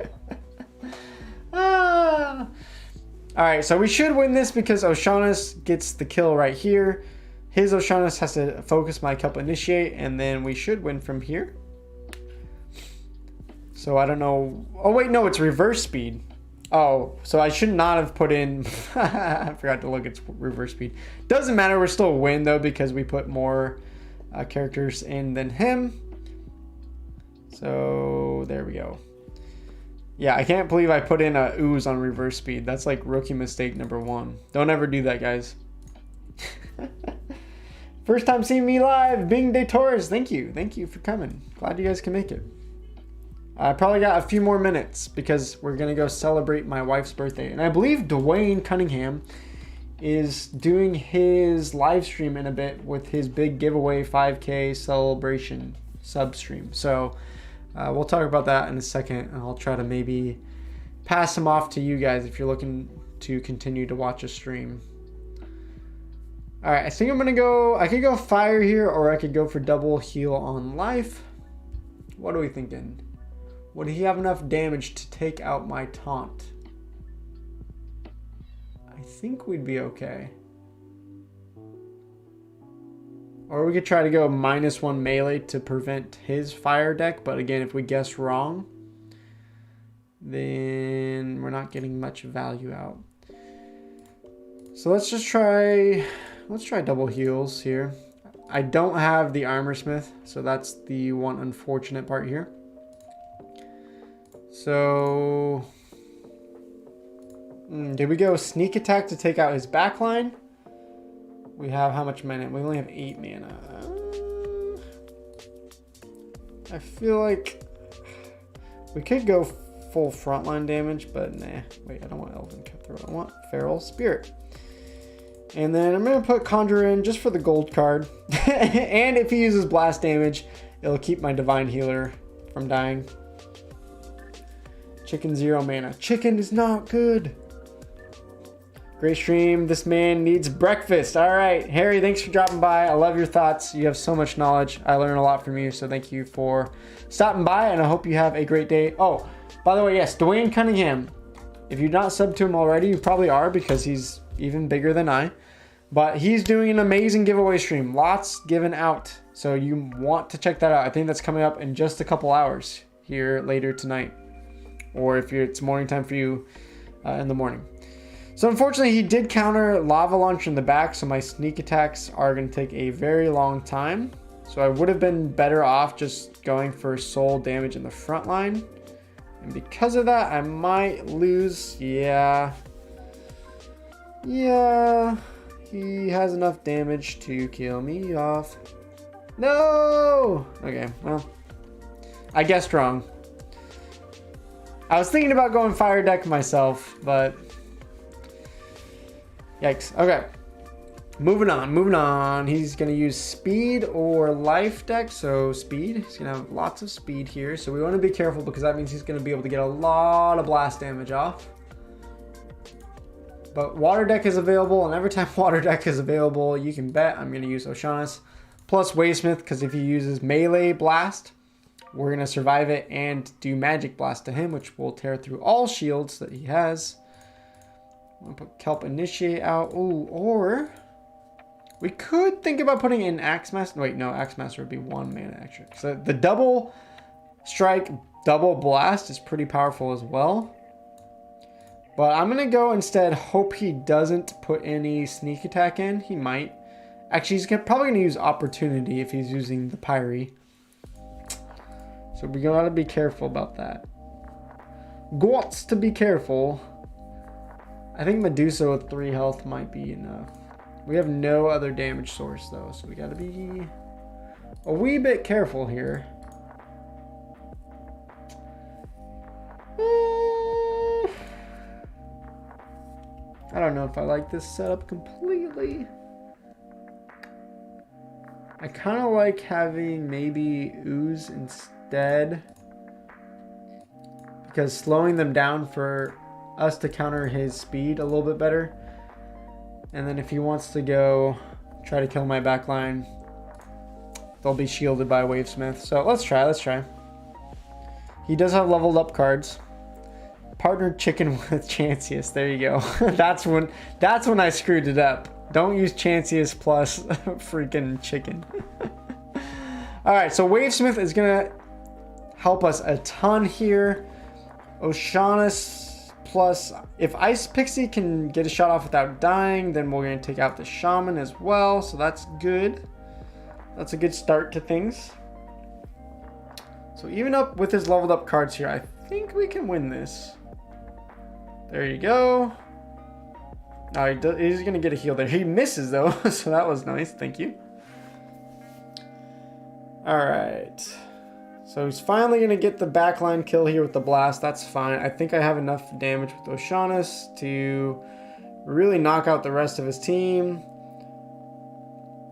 All right, so we should win this because Oceanus gets the kill right here. His Oceanus has to focus my Kelp Initiate, and then we should win from here. So I don't know. Oh, wait, no, it's reverse speed. Oh, so I should not have put in... I forgot to look at reverse speed. Doesn't matter, we're still a win, though, because we put more characters in than him. So there we go. Yeah, I can't believe I put in a Ooze on reverse speed. That's like rookie mistake number 1. Don't ever do that, guys. First time seeing me live, Bing de Torres. Thank you. Thank you for coming. Glad you guys can make it. I probably got a few more minutes because we're going to go celebrate my wife's birthday. And I believe Dwayne Cunningham is doing his live stream in a bit with his big giveaway 5K celebration sub stream. So we'll talk about that in a second. And I'll try to maybe pass him off to you guys if you're looking to continue to watch a stream. All right, I think I'm going to go... I could go fire here, or I could go for double heal on life. What are we thinking? Would he have enough damage to take out my taunt? I think we'd be okay. Or we could try to go -1 melee to prevent his fire deck. But again, if we guess wrong, then we're not getting much value out. So let's just try... Let's try double heals here. I don't have the Armor Smith, so that's the one unfortunate part here. So, did we go sneak attack to take out his backline? We have how much mana? We only have 8 mana. I feel like we could go full frontline damage, but nah. Wait, I don't want Elven Cutthroat. I want Feral Spirit. And then I'm going to put Conjure in just for the gold card. And if he uses blast damage, it'll keep my Divine Healer from dying. Chicken 0 mana. Chicken is not good. Great stream. This man needs breakfast. All right. Harry, thanks for dropping by. I love your thoughts. You have so much knowledge. I learn a lot from you. So thank you for stopping by. And I hope you have a great day. Oh, by the way, yes, Dwayne Cunningham. If you're not subbed to him already, you probably are because he's even bigger than I. But he's doing an amazing giveaway stream. Lots given out. So you want to check that out. I think that's coming up in just a couple hours here later tonight. Or if it's morning time for you in the morning. So unfortunately, he did counter Lava Launch in the back, so my sneak attacks are going to take a very long time. So I would have been better off just going for soul damage in the front line. And because of that, I might lose. Yeah. Yeah. He has enough damage to kill me off. No! Okay, well. I guessed wrong. I was thinking about going fire deck myself, but... Yikes. Okay. Moving on. He's going to use speed or life deck. So speed. He's going to have lots of speed here. So we want to be careful because that means he's going to be able to get a lot of blast damage off. But water deck is available. And every time water deck is available, you can bet I'm going to use Oceanus. Plus Wavesmith, because if he uses melee blast, we're going to survive it and do magic blast to him, which will tear through all shields that he has. I'm going to put Kelp Initiate out. Ooh, or we could think about putting in Axe Master. Wait, no, Axe Master would be 1 mana extra. So the double strike, double blast is pretty powerful as well. But I'm going to go instead hope he doesn't put any sneak attack in. He might. Actually, he's probably going to use Opportunity if he's using the Pyre. So we got to be careful about that. Gots to be careful. I think Medusa with 3 health might be enough. We have no other damage source though, so we gotta be a wee bit careful here. I don't know if I like this setup completely. I kind of like having maybe Ooze instead, because slowing them down for us to counter his speed a little bit better. And then if he wants to go try to kill my backline, they'll be shielded by Wavesmith. So let's try. He does have leveled up cards. Partnered chicken with Chancius. There you go. that's when I screwed it up. Don't use Chancius plus freaking chicken. Alright, so Wavesmith is gonna help us a ton here. Oceanus plus, if Ice Pixie can get a shot off without dying, then we're going to take out the Shaman as well. So that's good. That's a good start to things. So even up with his leveled up cards here, I think we can win this. There you go. Oh, he's going to get a heal there. He misses though, so that was nice. Thank you. All right. So he's finally going to get the backline kill here with the blast. That's fine. I think I have enough damage with Oceanus to really knock out the rest of his team.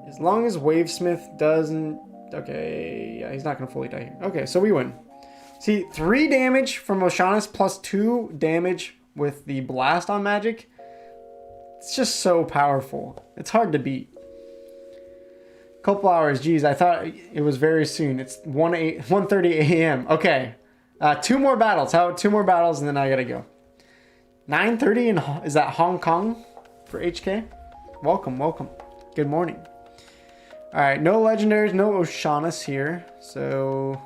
As long as Wavesmith doesn't... Okay, yeah, he's not going to fully die here. Okay, so we win. See, 3 damage from Oceanus plus 2 damage with the blast on magic. It's just so powerful. It's hard to beat. Couple hours, geez, I thought it was very soon. It's 1:30 a.m. Okay, 2 more battles. How about 2 more battles and then I gotta go. 9:30 in, is that Hong Kong for HK? Welcome. Good morning. All right, no legendaries, no Oceanus here. So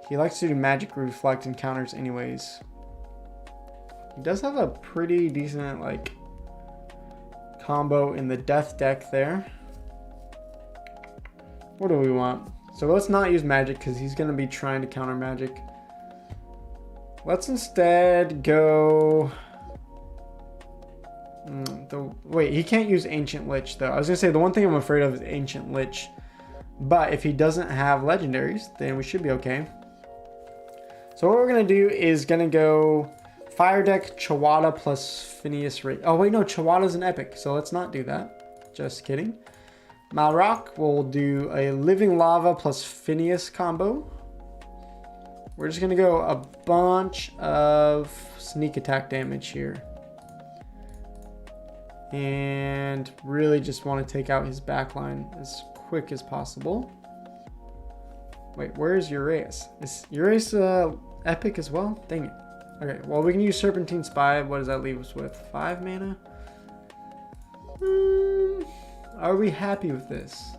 he likes to do magic reflect encounters anyways. He does have a pretty decent like combo in the death deck there. What do we want? So let's not use magic because he's going to be trying to counter magic. Let's instead go... Wait, he can't use Ancient Lich though. I was going to say the one thing I'm afraid of is Ancient Lich. But if he doesn't have legendaries, then we should be okay. So what we're going to do is going to go Fire Deck, Chawada plus Phineas Ray. Oh wait, no, Chawada's an epic. So let's not do that. Just kidding. Malrock will do a Living Lava plus Phineas combo. We're just going to go a bunch of sneak attack damage here. And really just want to take out his backline as quick as possible. Wait, where's Uraeus? Is Uraeus epic as well? Dang it. Okay, well we can use Serpentine Spy. What does that leave us with? 5 mana? Are we happy with this?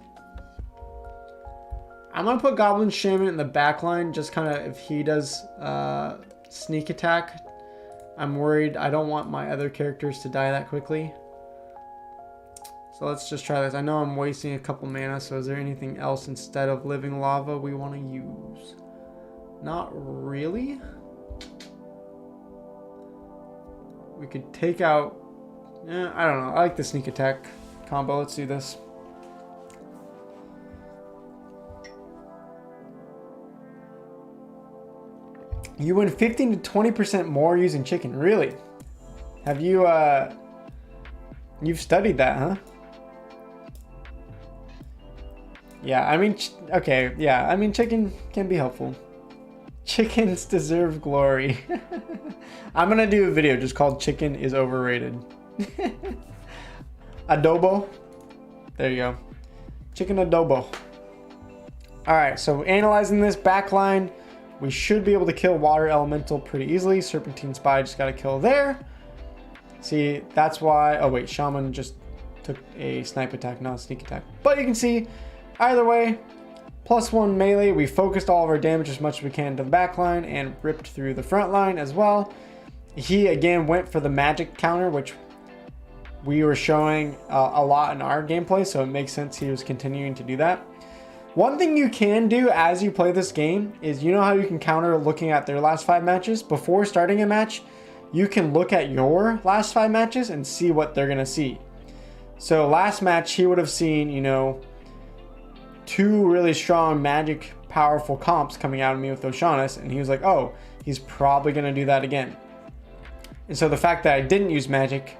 I'm going to put Goblin Shaman in the back line, just kind of if he does sneak attack, I'm worried. I don't want my other characters to die that quickly. So let's just try this. I know I'm wasting a couple mana, so is there anything else instead of living lava we want to use? Not really. We could take out... I don't know. I like the sneak attack combo. Let's do this. You win 15 to 20% more using chicken. Really? Have you, you've studied that, huh? Yeah, I mean, okay, yeah, I mean, chicken can be helpful. Chickens deserve glory. I'm gonna do a video just called Chicken is Overrated. Adobo. There you go. Chicken adobo. Alright, so analyzing this backline, we should be able to kill Water Elemental pretty easily. Serpentine Spy just got to kill there. See, that's why... Oh, wait. Shaman just took a snipe attack, not a sneak attack. But you can see, either way, +1 melee. We focused all of our damage as much as we can to the back line and ripped through the front line as well. He, again, went for the magic counter, which we were showing a lot in our gameplay, so it makes sense he was continuing to do that. One thing you can do as you play this game is, you know how you can counter looking at their last 5 matches? Before starting a match, you can look at your last 5 matches and see what they're going to see. So last match, he would have seen, you know, 2 really strong magic powerful comps coming out of me with Oceanus, and he was like, oh, he's probably going to do that again. And so the fact that I didn't use magic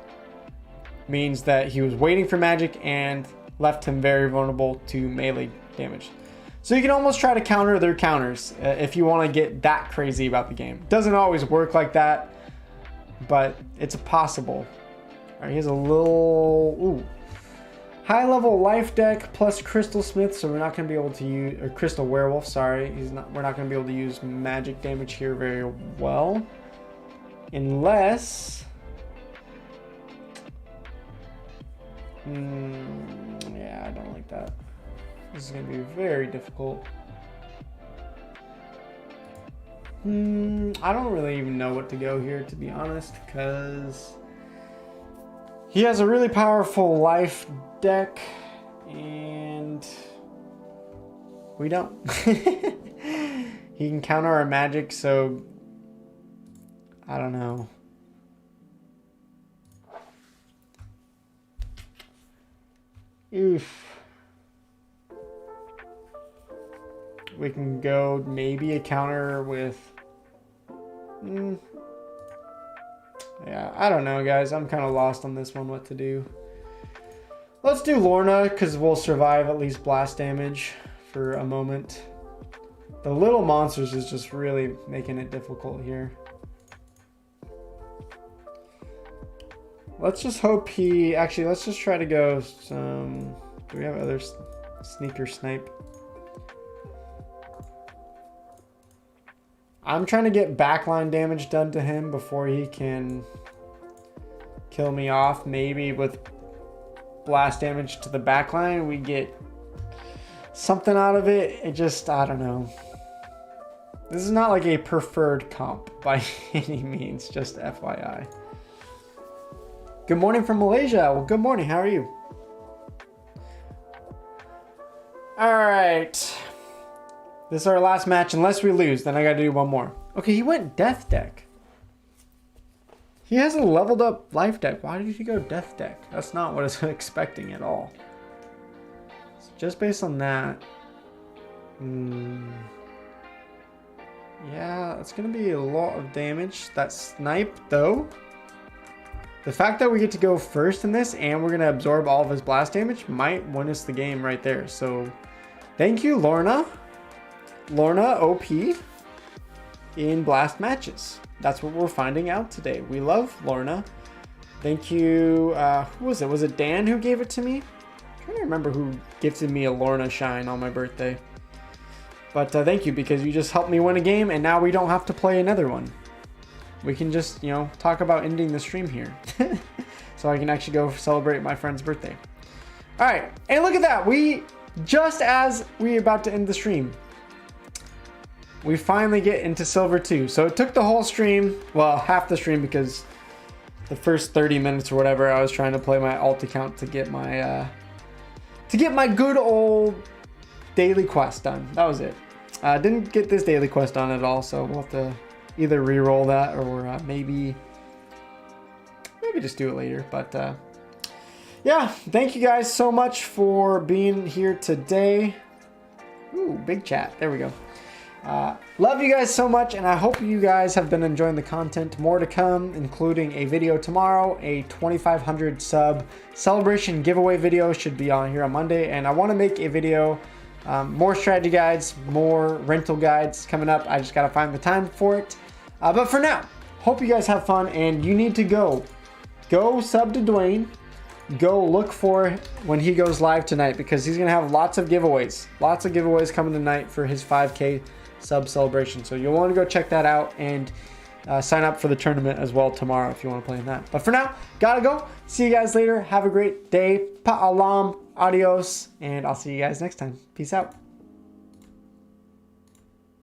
means that he was waiting for magic and left him very vulnerable to melee damage. So you can almost try to counter their counters if you want to get that crazy about the game. Doesn't always work like that, but it's possible. All right, he has a little high level life deck plus Crystal Smith, so we're not going to be able to use, or Crystal Werewolf, sorry. We're not going to be able to use magic damage here very well, unless yeah, I don't like that. This is going to be very difficult. I don't really even know what to go here, to be honest, because he has a really powerful life deck, and we don't. He can counter our magic, so I don't know. Oof. We can go maybe a counter with... Yeah, I don't know, guys. I'm kind of lost on this one, what to do. Let's do Lorna, because we'll survive at least blast damage for a moment. The little monsters is just really making it difficult here. Let's just hope he... Actually, let's just try to go some... Do we have other sneaker snipe? I'm trying to get backline damage done to him before he can kill me off. Maybe with blast damage to the backline, we get something out of it. It just, I don't know. This is not like a preferred comp by any means, just FYI. Good morning from Malaysia. Well, good morning. How are you? All right. This is our last match. Unless we lose, then I got to do one more. Okay, he went death deck. He has a leveled up life deck. Why did he go death deck? That's not what I was expecting at all. So just based on that. Yeah, it's going to be a lot of damage. That snipe, though. The fact that we get to go first in this and we're going to absorb all of his blast damage might win us the game right there. So thank you, Lorna. Lorna OP in blast matches. That's what we're finding out today. We love Lorna. Thank you. Who was it? Was it Dan who gave it to me? I'm trying to remember who gifted me a Lorna shine on my birthday. But thank you, because you just helped me win a game and now we don't have to play another one. We can just, you know, talk about ending the stream here. So I can actually go celebrate my friend's birthday. All right. And look at that. Just as we're about to end the stream, we finally get into silver 2. So it took the whole stream, well, half the stream, because the first 30 minutes or whatever, I was trying to play my alt account to get my good old daily quest done. That was it. Didn't get this daily quest done at all, so we'll have to either re-roll that or maybe just do it later. But yeah, thank you guys so much for being here today. Ooh, big chat. There we go. Love you guys so much, and I hope you guys have been enjoying the content. More to come, including a video tomorrow. A 2,500 sub celebration giveaway video should be on here on Monday, and I want to make a video, more strategy guides, more rental guides coming up. I just got to find the time for it. But for now, hope you guys have fun, and you need to go sub to Dwayne. Go look for when he goes live tonight, because he's going to have lots of giveaways. Lots of giveaways coming tonight for his 5K sub celebration. So you'll want to go check that out and sign up for the tournament as well tomorrow if you want to play in that. But for now, gotta go. See you guys later. Have a great day. Pa'alam. Adios. And I'll see you guys next time. Peace out.